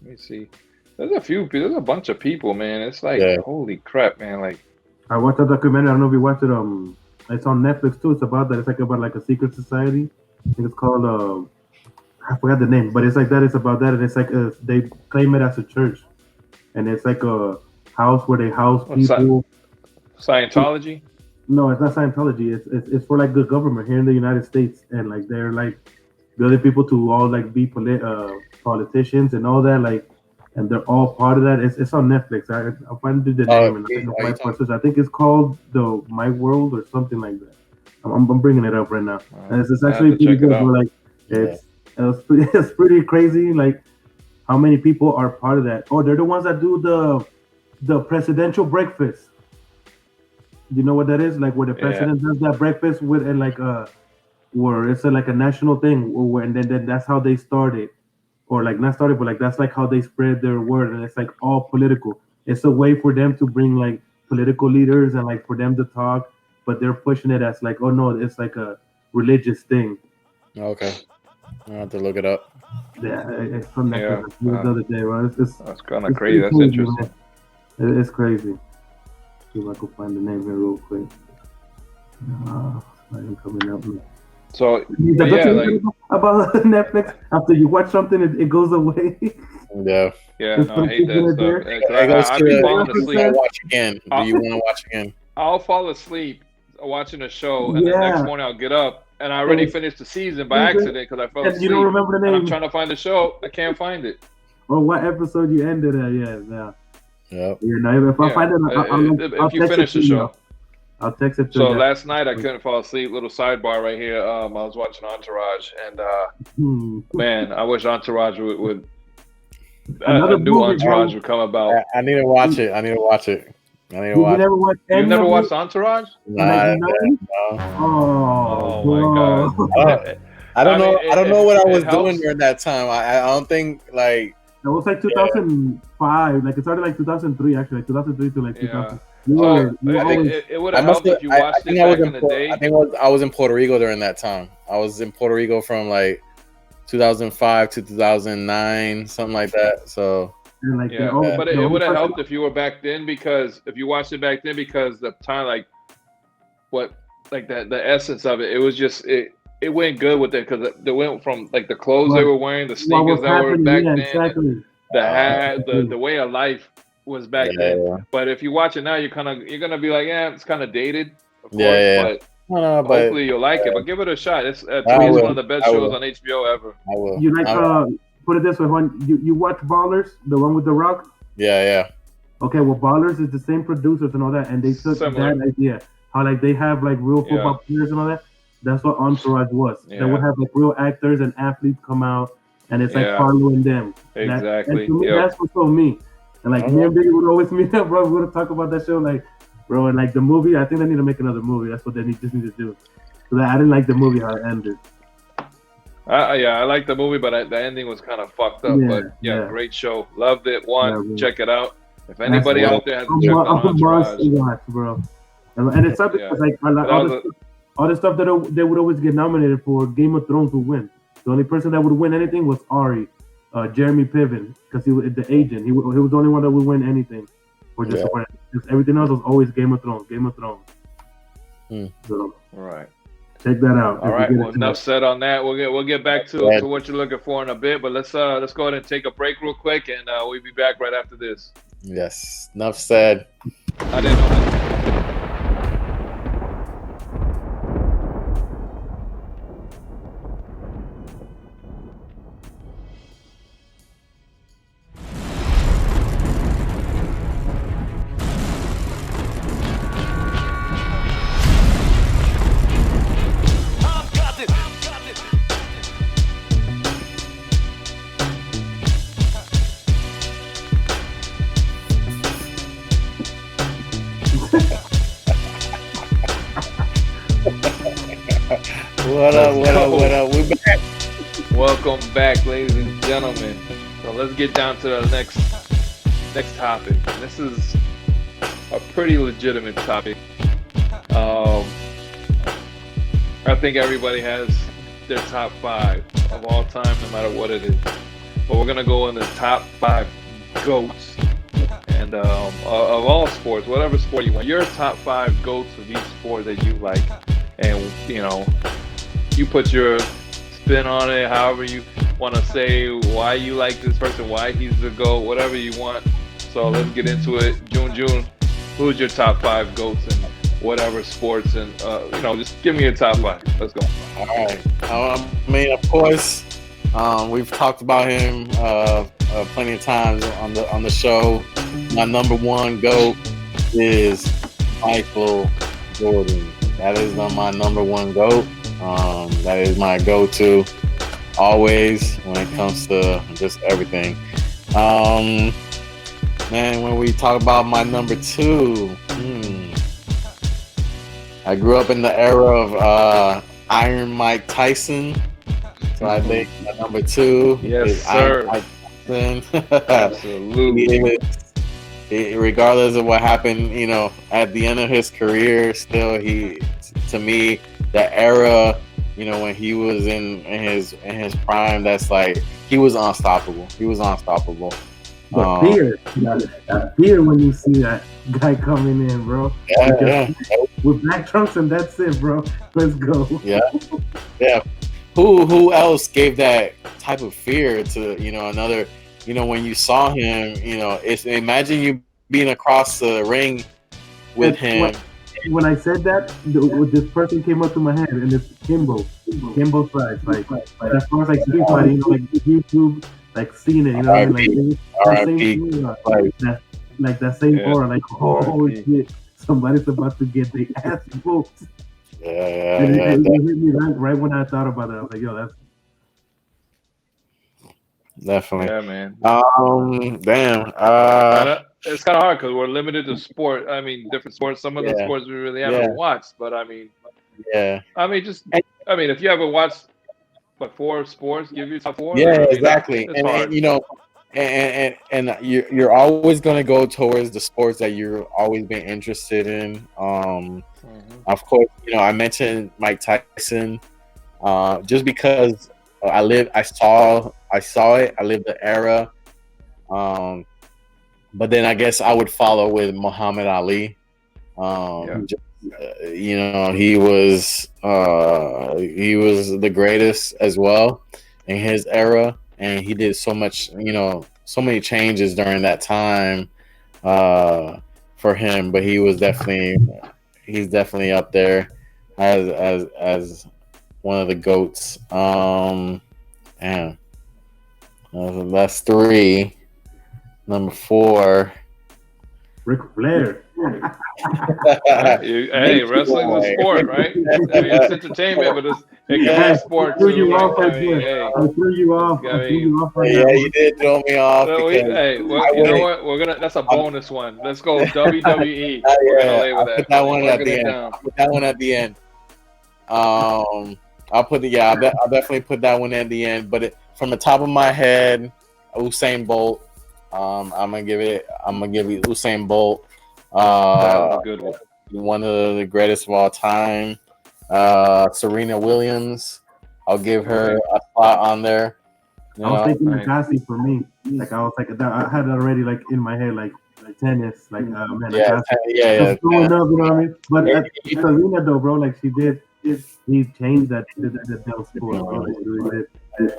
me see. There's a bunch of people, man. It's like, holy crap, man. Like, I watched a documentary. I don't know if you watched it. It's on Netflix too. It's about that. It's like about like a secret society. I think it's called I forgot the name, but it's like that. It's about that, and it's like they claim it as a church, and it's like a house where they house people. Scientology? No, it's not Scientology. It's for like the government here in the United States, and like they're like building people to all like be politicians and all that, like, and they're all part of that. It's on Netflix. I'll find the name. I think it's called the My World or something like that. I'm bringing it up right now, and it's actually pretty good. Like it's pretty crazy. Like how many people are part of that? Oh, they're the ones that do the presidential breakfast. You know what that is? Like where the president does that breakfast with, and like where it's like a national thing, and then that's how they started, or like not started, but like that's like how they spread their word, and it's like all political. It's a way for them to bring like political leaders and like for them to talk, but they're pushing it as like, oh no, it's like a religious thing. Okay, I have to look it up. Yeah, it's from the other day, right? That's kind of crazy. That's interesting. It's crazy. See if I can find the name here real quick. I'm coming up. So about Netflix, after you watch something, it goes away. Yeah, no, I hate that stuff. I'll be falling asleep. Watch again. Do you want to watch again? I'll fall asleep watching a show, and the next morning I'll get up, and I already finished the season by accident because I fell asleep. You don't remember the name. And I'm trying to find the show. I can't find it. Oh, what episode you ended at? Yeah. Yep. You know, if I find it, if you finish the show. I'll text it to So you. last night I couldn't fall asleep. Little sidebar right here. I was watching Entourage, and man, I wish Entourage would a new Entourage would come about. I need to watch it. You never watched any You never watched Entourage? Nah, no. Oh my God. I don't know. I don't know what I was doing during that time. I don't think like it was like 2005. Like it started like 2003 actually, like 2003 to like 2000. It would have helped if you watched it back in the day. I think I was in Puerto Rico during that time. I was in Puerto Rico from like 2005 to 2009, something like that. So like but it would have helped if you were back then, because if you watched it back then, because the time the essence of it, it was just it went good with it, because they went from like the clothes they were wearing, the sneakers that were back then, exactly. The hat, the way of life was back then. Yeah. But if you watch it now, you're gonna be like, it's kind of dated, of course, but hopefully you'll like it. But give it a shot. It's to me, it's one of the best shows on HBO ever. I will. You like put it this way, when you watch Ballers, the one with The Rock? Yeah. Okay, well, Ballers is the same producers and all that, and they took that idea, how like they have like real football players and all that. That's what Entourage was. They would have like real actors and athletes come out, and it's like following them. Exactly. That's what told me. And like me and Biggie would always meet up, bro. We would talk about that show, like, bro, and like the movie. I think they need to make another movie. That's what they just need to do. So I didn't like the movie how it ended. I liked the movie, but the ending was kind of fucked up. But great show. Loved it. Check it out. If anybody out there hasn't checked out Entourage, watch, bro. And it's something like all the stuff that they would always get nominated for. Game of Thrones would win. The only person that would win anything was Ari, Jeremy Piven, because he was the agent. He was the only one that would win anything. Or just everything else was always Game of Thrones. So, all right. Check that out. All right. Well, enough said on that. We'll get back to what you're looking for in a bit. But let's go ahead and take a break real quick, and we'll be back right after this. Yes. Enough said. I didn't know that. What up? We back. Welcome back, ladies and gentlemen. So let's get down to the next topic. This is a pretty legitimate topic. I think everybody has their top 5 of all time, no matter what it is. But we're gonna go in the top 5 GOATs and of all sports, whatever sport you want. Your top 5 GOATs of each sport that you like, and you put your spin on it, however you want to say why you like this person, why he's the GOAT, whatever you want. So let's get into it. June, who's your top 5 GOATs in whatever sports, and just give me your top 5. Let's go. All right. I mean, of course, we've talked about him plenty of times on the show. My number 1 GOAT is Michael Jordan. That is my number 1 GOAT. That is my go-to always when it comes to just everything. Man, when we talk about my number 2, I grew up in the era of Iron Mike Tyson, so I think my number 2 is sir. Iron Mike Tyson. Absolutely. Regardless of what happened, at the end of his career, still to me, the era, when he was in his prime, that's like he was unstoppable. But fear when you see that guy coming in, bro. Yeah. With black trunks and that's it, bro. Let's go. Yeah. Who else gave that type of fear to another? When you saw him, imagine you being across the ring with him. When I said that, this person came up to my head, and it's Kimbo Slides. Like as far as like street fighting, like YouTube, like seeing it, R.I.P. like that same aura, like, oh shit, somebody's about to get the ass whooped. And it hit me right when I thought about it. I was like, yo, that's definitely. Yeah, man. Damn. It's kind of hard because we're limited to sport. I mean, different sports. Some of the sports we really haven't watched, but I mean, if you haven't watched, 4 sports, give you top 4. Yeah, exactly. And you know, and you're always gonna go towards the sports that you're always been interested in. Of course, you know, I mentioned Mike Tyson, just because I saw it. I lived the era. But then I guess I would follow with Muhammad Ali. You know, he was the greatest as well in his era, and he did so much, you know, so many changes during that time for him. But he's definitely up there as one of the GOATs. That's 3. Number 4, Ric Flair. Hey, wrestling's a sport, right? I mean, it's entertainment, but it can be a sport too. I threw you off. Yeah, you did throw me off. So you know what? That's a bonus one. Let's go WWE. We're gonna lay with that. Put that one at the end. I'll put that one at the end. I'll definitely put that one at the end. But from the top of my head, Usain Bolt. I'm gonna give you Usain Bolt. That's a good one. One of the greatest of all time. Serena Williams. I'll give her a spot on there. I was thinking Agassi for me. Like I was like, I had it already like in my head, like tennis, like man, yeah. Growing up, you know what I mean? But Serena though, bro, like he changed that sport, bro. He really did.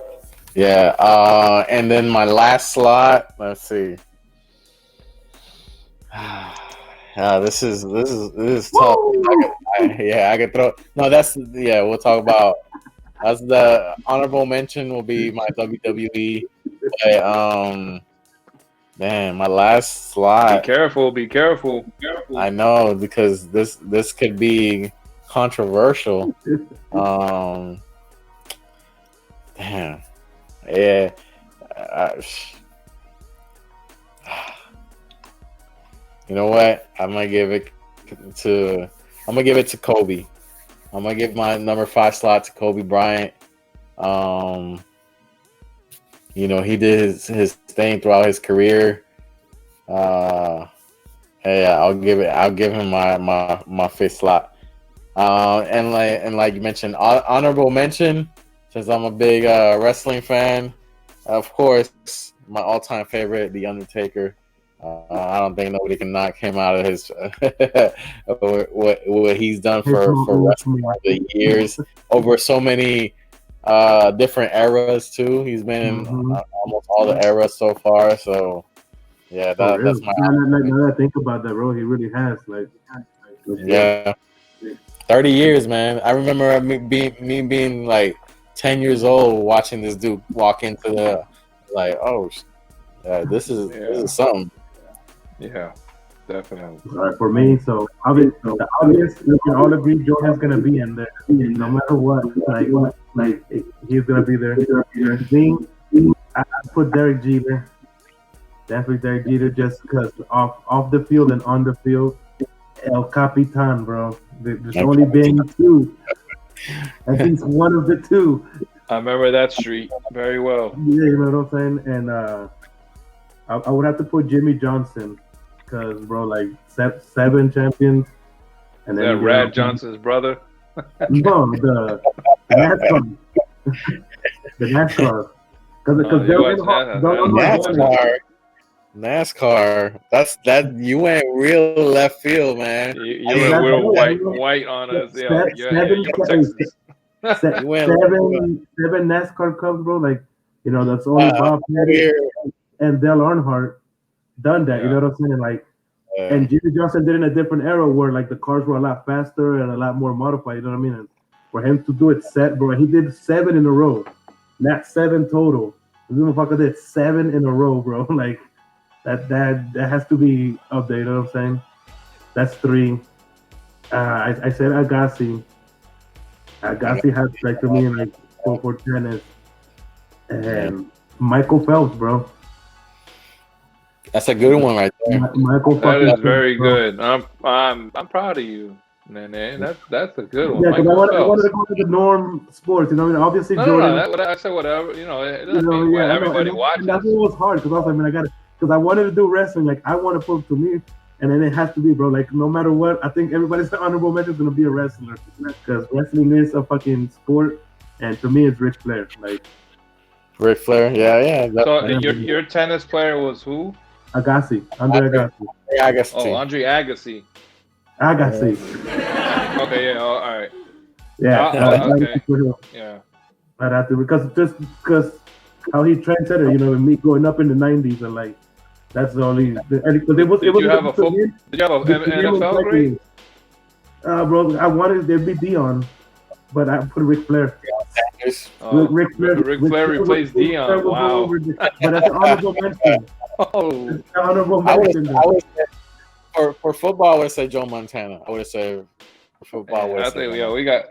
Yeah, and then my last slot. Let's see. This is tough. I could throw. No, we'll talk about. That's the honorable mention will be my WWE. But, man, my last slot. Be careful. I know, because this could be controversial. Damn. Yeah. You know what? I'm gonna give it to Kobe. I'm gonna give my number 5 slot to Kobe Bryant. You know, he did his thing throughout his career. I'll give him my 5th slot. And like you mentioned, honorable mention, since I'm a big wrestling fan, of course, my all-time favorite, The Undertaker. I don't think nobody can knock him out of his what he's done for wrestling over the years, over so many different eras too. He's been in almost all the eras so far. So yeah, that's my. Now that I think about that, bro, he really has 30 years, man. I remember me being like 10 years old watching this dude walk into the this is something. Yeah, definitely. All right, for me, so the obvious, we can all agree Jordan's gonna be in there, no matter what. Like he's gonna be there. I put Derek Jeter, definitely Derek Jeter, just because off the field and on the field, El Capitan, bro. There's only been 2. At least one of the 2. I remember that street very well. Yeah, you know what I'm saying? And I would have to put Jimmy Johnson, because, bro, like 7 champions. And then Rad Johnson's brother? No, the NASCAR. The NASCAR. NASCAR. That you went real left field, man. You went real white on us. Seven NASCAR Cups, bro. Like, you know, that's only Bob and Dale Earnhardt done that. You know what I'm saying? Like, and Jimmy Johnson did it in a different era where like the cars were a lot faster and a lot more modified. You know what I mean? And for him to do it bro, he did 7 in a row, not 7 total. This motherfucker did 7 in a row, bro. Like, That has to be up there. You know what I'm saying? That's 3. I said Agassi. Agassi has like to me like for tennis, and Michael Phelps, bro. That's a good one right there. Michael. That is very good. I'm proud of you, Nene. That's a good one. Yeah, because I wanted to Phelps. go to the norm sports. You know, I mean, obviously Jordan. I said whatever. You know, it doesn't mean yeah, everybody watches. And that's what was hard because also, I mean, because I wanted to do wrestling. Like I want to put to me, and then it has to be, bro. Like no matter what, I think everybody's honorable mention is gonna be a wrestler because wrestling is a fucking sport, and to me, it's Ric Flair. Like Ric Flair, yeah. So your tennis player was who? Agassi, Andre Agassi. Agassi. Oh, Andre Agassi. Agassi. Okay, yeah, all right. Yeah, okay. Yeah. I'd have to because how he trendsetter, you know, and me growing up in the '90s and like that's the only. Did you have a NFL grade? Bro, I wanted there to be Dion, but I put Ric Flair. Ric Flair replaced Dion. Wow. But that's an honorable mention. Oh, that's an honorable mention. For football, I would say Joe Montana. I would say for football. I think we got.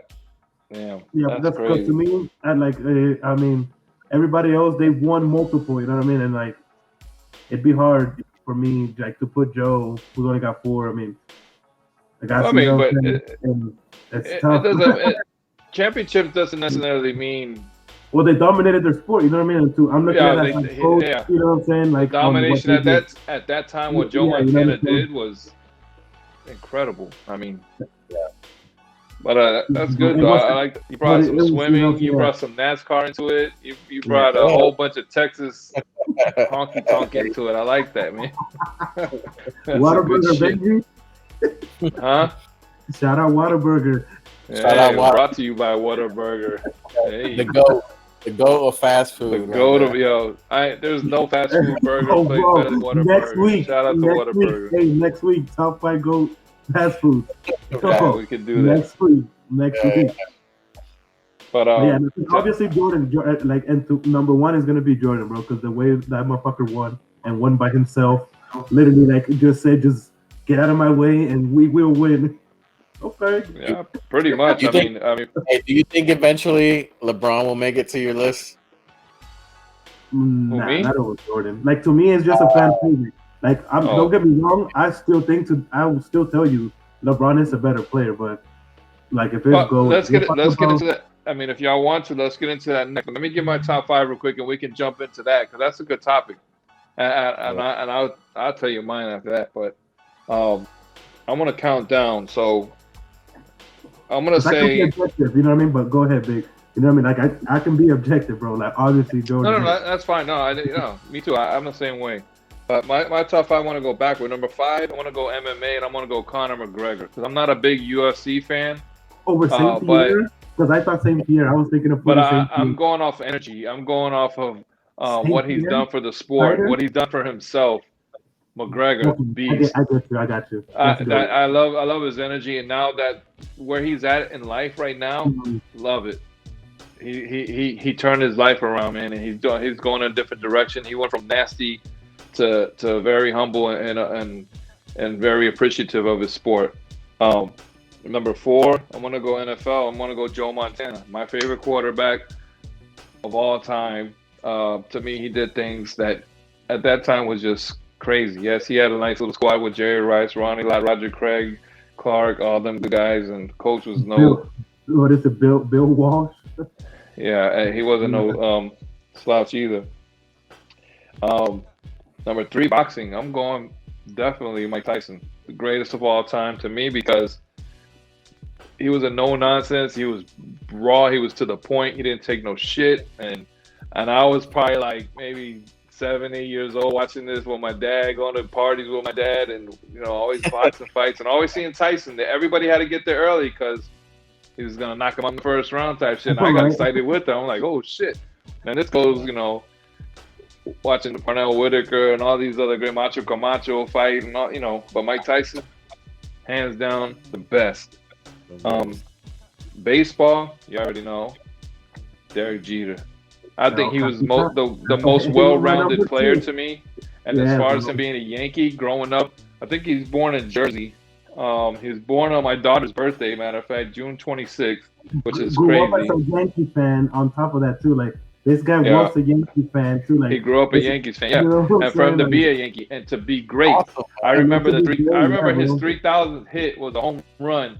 Damn. Yeah, that's because to me, and like I mean, everybody else they won multiple. You know what I mean? And like, it'd be hard for me like to put Joe, who's only got 4. I mean, it's tough. Championship doesn't necessarily mean. Well, they dominated their sport. You know what I mean? I'm looking at that like coach, you know what I'm saying? Like domination at that time. What Joe Montana did was incredible. I mean, but that's good though. I like you brought some swimming. You brought some NASCAR into it. You brought a whole bunch of Texas honky tonk into it. I like that, man. Whataburger, baby. Huh? Shout out Whataburger. Yeah, brought to you by Whataburger. Hey. The go of fast food. There's no fast food burger place better than Whataburger. Next week, shout out to Whataburger. Hey, next week, top 5 go fast food. Yeah, we can do that next week. But obviously Jordan, like, and number 1 is gonna be Jordan, bro, because the way that motherfucker won by himself, literally, like, just get out of my way and we will win. Okay. Yeah, pretty much. I mean, hey, do you think eventually LeBron will make it to your list? Nah, not over Jordan. Like to me, it's just a fan favorite. Like, don't get me wrong. I will still tell you LeBron is a better player, but like if it's gold, let's get into that. I mean, if y'all want to, let's get into that next. Let me give my top 5 real quick, and we can jump into that because that's a good topic. And I'll tell you mine after that. But I'm gonna count down. So I'm gonna say, you know what I mean. But go ahead, Big. You know what I mean? Like I can be objective, bro. Like obviously, Jordan. No, that's fine. No, me too. I'm the same way. But my top 5, I want to go backward. Number 5, I want to go MMA, and I want to go Conor McGregor because I'm not a big UFC fan. Over St. Pierre? Because I thought St. Pierre. I was thinking of. But I'm going off energy. I'm going off of what he's done for the sport, what he's done for himself. McGregor, beast. I got you. I love his energy, and now that where he's at in life right now, love it. He turned his life around, man, and he's going in a different direction. He went from nasty to very humble and very appreciative of his sport. Number 4, I'm gonna go NFL. I'm gonna go Joe Montana, my favorite quarterback of all time. To me, he did things that at that time was just crazy. Yes, he had a nice little squad with Jerry Rice, Ronnie Lott, Roger Craig, Clark, all them good guys, and coach was Bill Walsh? Yeah, he wasn't no slouch either. Number 3, boxing. I'm going definitely Mike Tyson, the greatest of all time to me because he was a no nonsense. He was raw. He was to the point. He didn't take no shit. And I was probably like maybe 7, 8 years old watching this with my dad, going to parties with my dad, and always boxing fights, and always seeing Tyson. That everybody had to get there early because he was gonna knock him on the first round type shit. And I got excited with him. I'm like, oh shit! And this goes, watching the Pernell Whitaker and all these other great Macho Camacho fight, and all, but Mike Tyson, hands down, the best. Baseball, you already know, Derek Jeter. I think he was the most well-rounded player to me, And as far as him being a Yankee, growing up, I think he's born in Jersey. He was born on my daughter's birthday, matter of fact, June 26th, which is grew crazy. Grew up as a Yankee fan on top of that, too. Like, this guy was a Yankee fan, too. Like, he grew up a Yankees fan, yeah. You know and for him to be a Yankee and to be great. Awesome. I remember his 3,000th hit was a home run.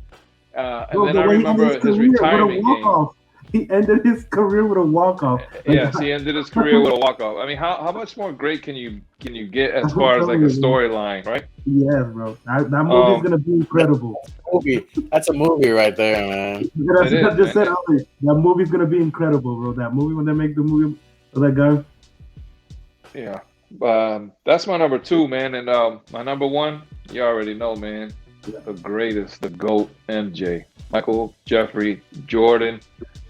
And then I remember his retirement game. He ended his career with a walk-off. Yes, he ended his career with a walk-off. I mean, how much more great can you get as far as like a storyline, right? Yeah, bro. That movie's gonna be incredible. That's a movie right there, man. That's what I just said earlier. That movie's gonna be incredible, bro. That movie when they make the movie with that guy. Yeah. That's my number 2, man. And my number 1, you already know, man. The greatest, the GOAT, MJ. Michael Jeffrey Jordan.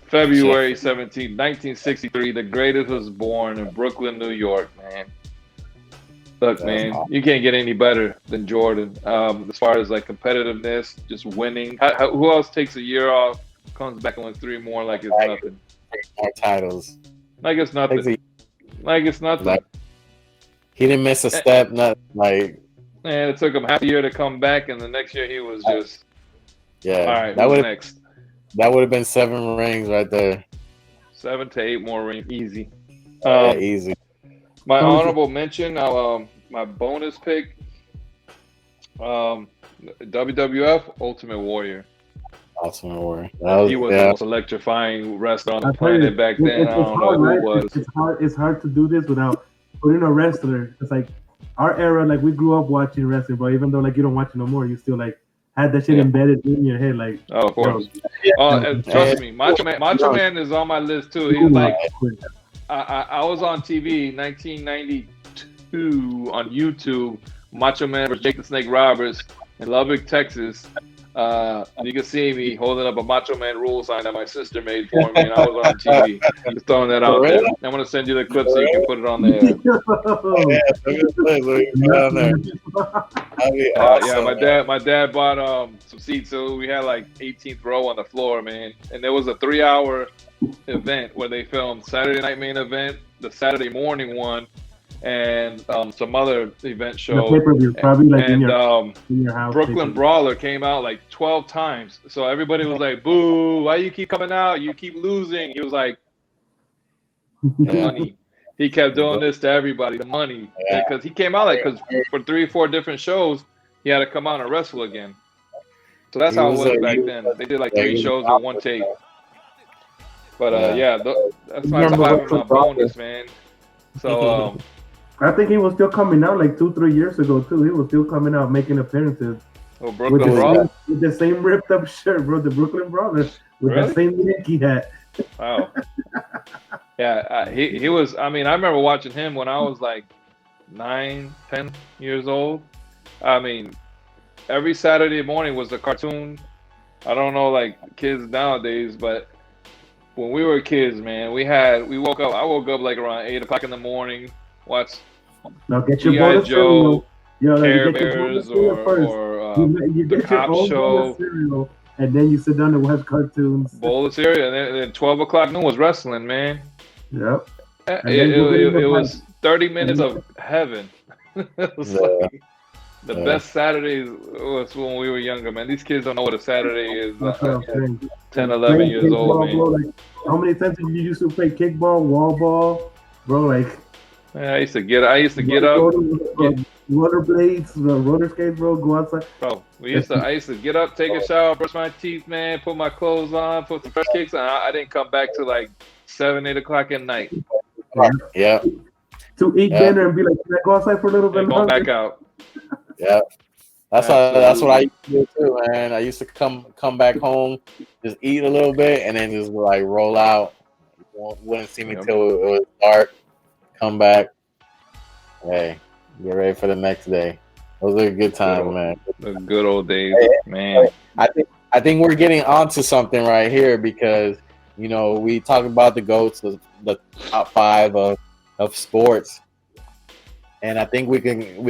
February 17, 1963, the greatest was born in Brooklyn, New York, man. Look, man, you can't get any better than Jordan. As far as like competitiveness, just winning. Who else takes a year off, comes back and wins 3 more like it's nothing? 3 more titles. Like it's nothing. Like it's nothing. He didn't miss a step, nothing. Like, and it took him half a year to come back, and the next year he was just. Yeah. All right, who's next? That would have been 7 rings right there. 7 to 8 more rings, easy. Easy. My honorable mention, my bonus pick, WWF Ultimate Warrior. Ultimate Warrior. He was the most electrifying wrestler on the planet back then. I don't know who it was. It's hard to do this without putting a wrestler. It's like our era, like we grew up watching wrestling, but even though like you don't watch it no more, you still like had that shit embedded in your head, like. Oh, of course. And trust me, Macho Man is on my list too. He's like, I was on TV 1992 on YouTube. Macho Man versus Jake the Snake Roberts in Lubbock, Texas. You can see me holding up a Macho Man rule sign that my sister made for me, and I was on TV. Just throwing that out there. I'm gonna send you the clip so you can put it on there. Yeah, my dad bought some seats, so we had like 18th row on the floor, man. And there was a 3-hour event where they filmed Saturday Night Main Event, the Saturday morning one, and some other event show. Probably like in your house. Brooklyn Brawler came out like 12 times. So everybody was like, boo, why you keep coming out? You keep losing. He was like, money. He kept doing this to everybody, the money. Because he came out because for 3 or 4 different shows, he had to come out and wrestle again. So that's how it was back then. They did like 3 shows with 1 tape. But that's my bonus, man. So I think he was still coming out like 2-3 years ago too. He was still coming out making appearances. Oh, Brooklyn Brawler with the same ripped up shirt, bro. The Brooklyn Brawler with the same Yankee hat. Wow. Yeah, he was. I mean, I remember watching him when I was like 9, 10 years old. I mean, every Saturday morning was a cartoon. I don't know like kids nowadays, but when we were kids, man, I woke up like around 8 o'clock in the morning. Watch G.I. Joe, Care Bears, or the Cop Show. Cereal, and then you sit down and watch cartoons. Bowl of cereal, and then 12 o'clock noon was wrestling, man. Yep. It was 30 minutes of heaven. It was like the best Saturdays was when we were younger, man. These kids don't know what a Saturday is. 10, 11 years old, man. Bro, like, how many times did you used to play kickball, wall ball, bro? Like. Man, I used to get up, rollerblades, roller skates, bro. Go outside. Bro, I used to get up, take a shower, brush my teeth, man, put my clothes on, put some fresh kicks on. I didn't come back to like 7, 8 o'clock at night. Yeah. To eat dinner and be like, can I go outside for a little bit? And go back out. Yeah. That's what I used to do too, man. I used to come back home, just eat a little bit, and then just like roll out. Wouldn't see me till it was dark. Come back. Hey, get ready for the next day. Those are a good time, man. The good old days, man. I think we're getting onto something right here because we talk about the GOATs, the top 5 of sports, and I think we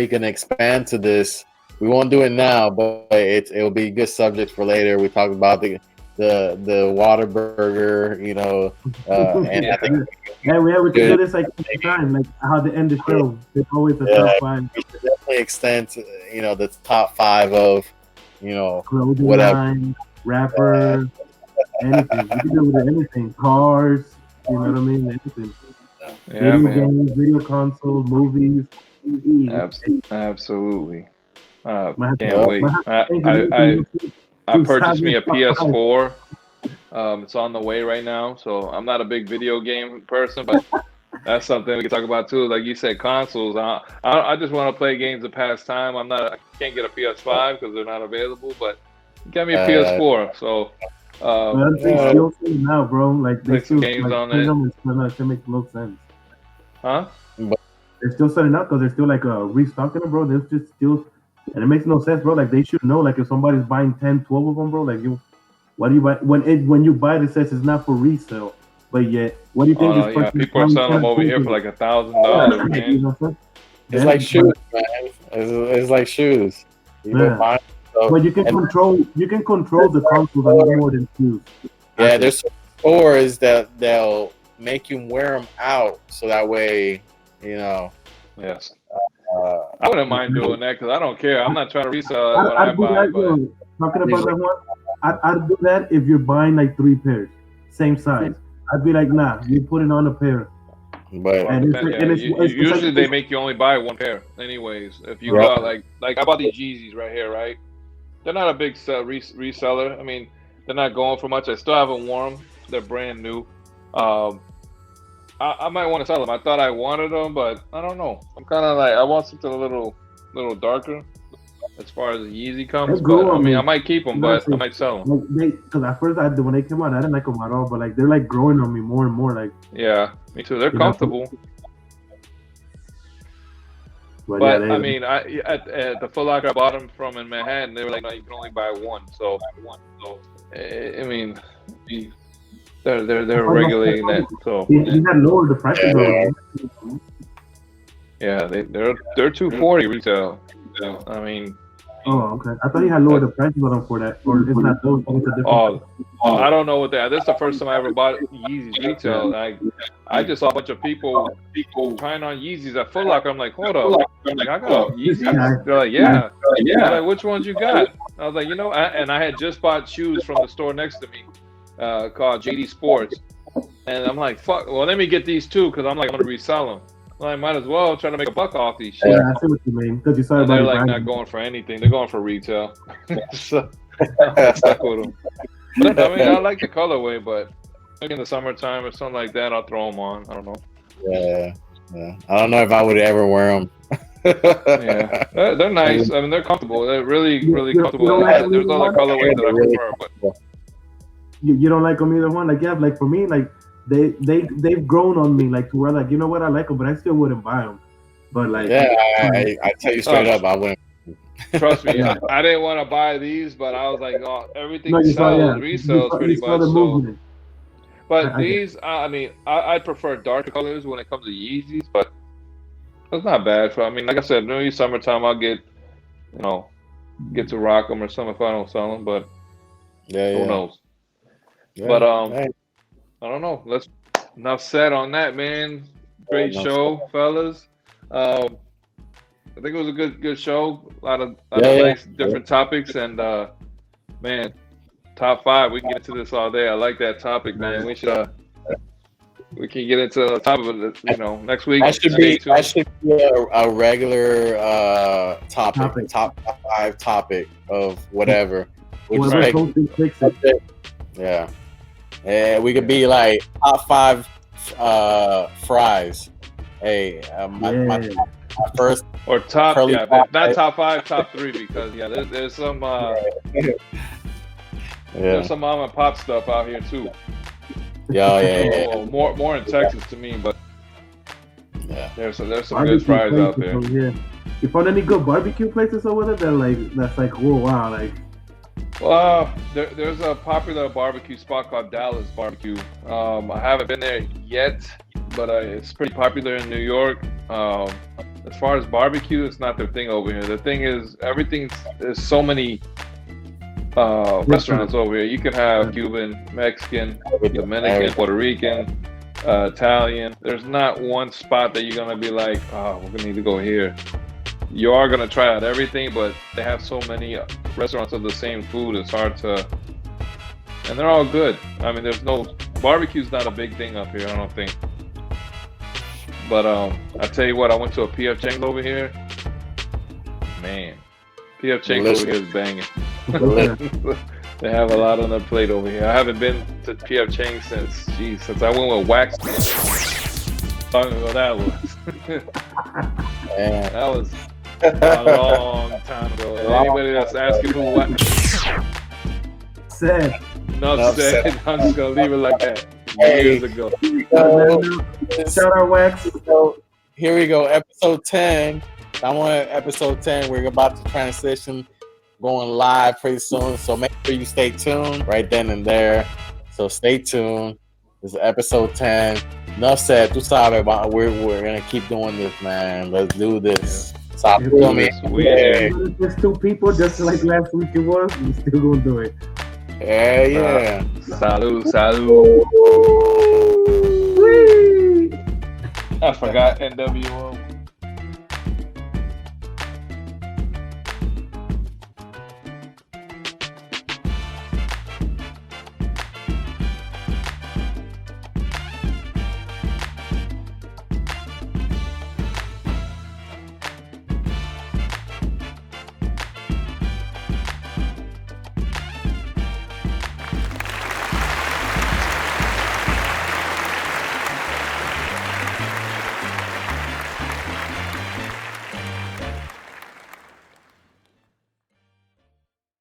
can expand to this. We won't do it now, but it'll be a good subject for later. We talk about the the Whataburger, you know, and I think we can do this like every time, like how they end the show. It's always the top 5. We should definitely extend to, you know, the top 5 of, you know, clothing whatever line, rapper, anything. We can do with anything. Cars, you know what I mean? Anything. Yeah, video games, video consoles, movies. Absolutely. Can't wait. I purchased me a PS4. It's on the way right now, so I'm not a big video game person, but that's something we can talk about too. Like you said, consoles. I just want to play games to pass time. I can't get a PS5 because they're not available, but get me a PS4. So they're still selling now, bro. Like they still games on it. It makes no sense. Huh? They're still selling out because they're still like restocking them, bro. They're just still, and it makes no sense, bro. Like they should know, like if somebody's buying 10, 12 of them, bro. Like what do you buy when you buy it? It says it's not for resale, but yet what do you think? People are selling them over here for like $1,000. Man. You know it's like shoes, man. It's like shoes. But you can control the consoles a lot more than shoes. Yeah, there's stores that they'll make you wear them out, so that way, you know. Yes. I wouldn't mind doing that because I don't care. I'm not trying to resell what I buy. Talking about that one, I'd do that if you're buying like 3 pairs, same size. I'd be like, nah, you put it on a pair. But usually they make you only buy 1 pair, anyways. If you go out, like I bought these Yeezys right here, right? They're not a big reseller. I mean, they're not going for much. I still haven't worn them. They're brand new. I might want to sell them. I thought I wanted them, but I don't know. I'm kind of like I want something a little darker as far as the Yeezy comes. But I mean, I might keep them, but I might sell them. Because at first, when they came out, I didn't like them at all. But like they're like growing on me more and more. Like yeah, me too. They're comfortable. But I mean, at the Foot Locker I bought them from in Manhattan, they were like, no, you can only buy 1. So I mean, they're regulating that. So he had lowered the prices. Yeah, they're $240 retail. I mean. Oh, okay. I thought he had lowered the prices on them for that, or it's not those. I don't know what that. This is the first time I ever bought Yeezys retail. I just saw a bunch of people trying on Yeezys at Foot Locker. I'm like, hold up. I'm like, I got Yeezys. They're like, yeah. I'm like, which ones you got? I was like, and I had just bought shoes from the store next to me, called JD Sports, and I'm like, fuck. Well, let me get these too, because I'm like, I'm gonna resell them. Well, I might as well try to make a buck off these shit. Yeah, I see what you mean. Because you saw they're like not going for anything. They're going for retail. So I'm stuck with them. But I mean, I like the colorway, but maybe in the summertime or something like that, I'll throw them on. I don't know. Yeah. I don't know if I would ever wear them. Yeah, they're nice. I mean, they're comfortable. They're really comfortable. There's other colorways that I prefer, but you don't like them either one. Like like for me, like. They've grown on me, like to where like you know what, I like them, but I still wouldn't buy them. But like I tell you straight up, I wouldn't. Trust me, I didn't want to buy these, but I was like, oh, everything resells pretty much. So. But these, I mean, I prefer darker colors when it comes to Yeezys, but it's not bad. I mean, like I said, maybe summertime I'll get to rock them or something if I don't sell them. But who knows? Yeah. But I don't know. Enough said on that, man. Great show, fellas. I think it was a good show. A lot of nice different topics, and man, top 5. We can get into this all day. I like that topic, man. We can get into the top of it. Next week. That should be a regular topic. Top 5 topic of whatever. Yeah. Yeah, we could be like top 5 fries. Hey, my first or top, not top 5, top 3 because there's some there's some mom and pop stuff out here too. Yeah. Well, more in Texas to me, but there's some good fries out there. Yeah. You found any good barbecue places over there that's like whoa wow like. Well, there's a popular barbecue spot called Dallas Barbecue. I haven't been there yet, but it's pretty popular in New York. As far as barbecue, it's not their thing over here. The thing is, there's so many restaurants over here. You can have Cuban, Mexican, Dominican, Puerto Rican, Italian. There's not one spot that you're gonna be like, oh, we're gonna need to go here. You are gonna try out everything, but they have so many restaurants of the same food. It's hard to, and they're all good. I mean, there's no barbecue's not a big thing up here, I don't think. But I tell you what, I went to a PF Chang's over here. Man, PF Chang's over here is banging. They have a lot on their plate over here. I haven't been to PF Chang's since I went with Wax. How long ago that was? That was a long time ago. Anybody that's asking who Wax said. NuffSaid. I'm just gonna leave it like that. Years ago. Shout out Wax. Here we go. Episode 10. I'm on episode 10. We're about to transition, going live pretty soon. So make sure you stay tuned right then and there. So stay tuned. This is episode 10. NuffSaidTuSabe. We're gonna keep doing this, man. Let's do this. Stop me. There's 2 people, just like last week it was. We still gonna do it. Yeah. Salud. I forgot NWO.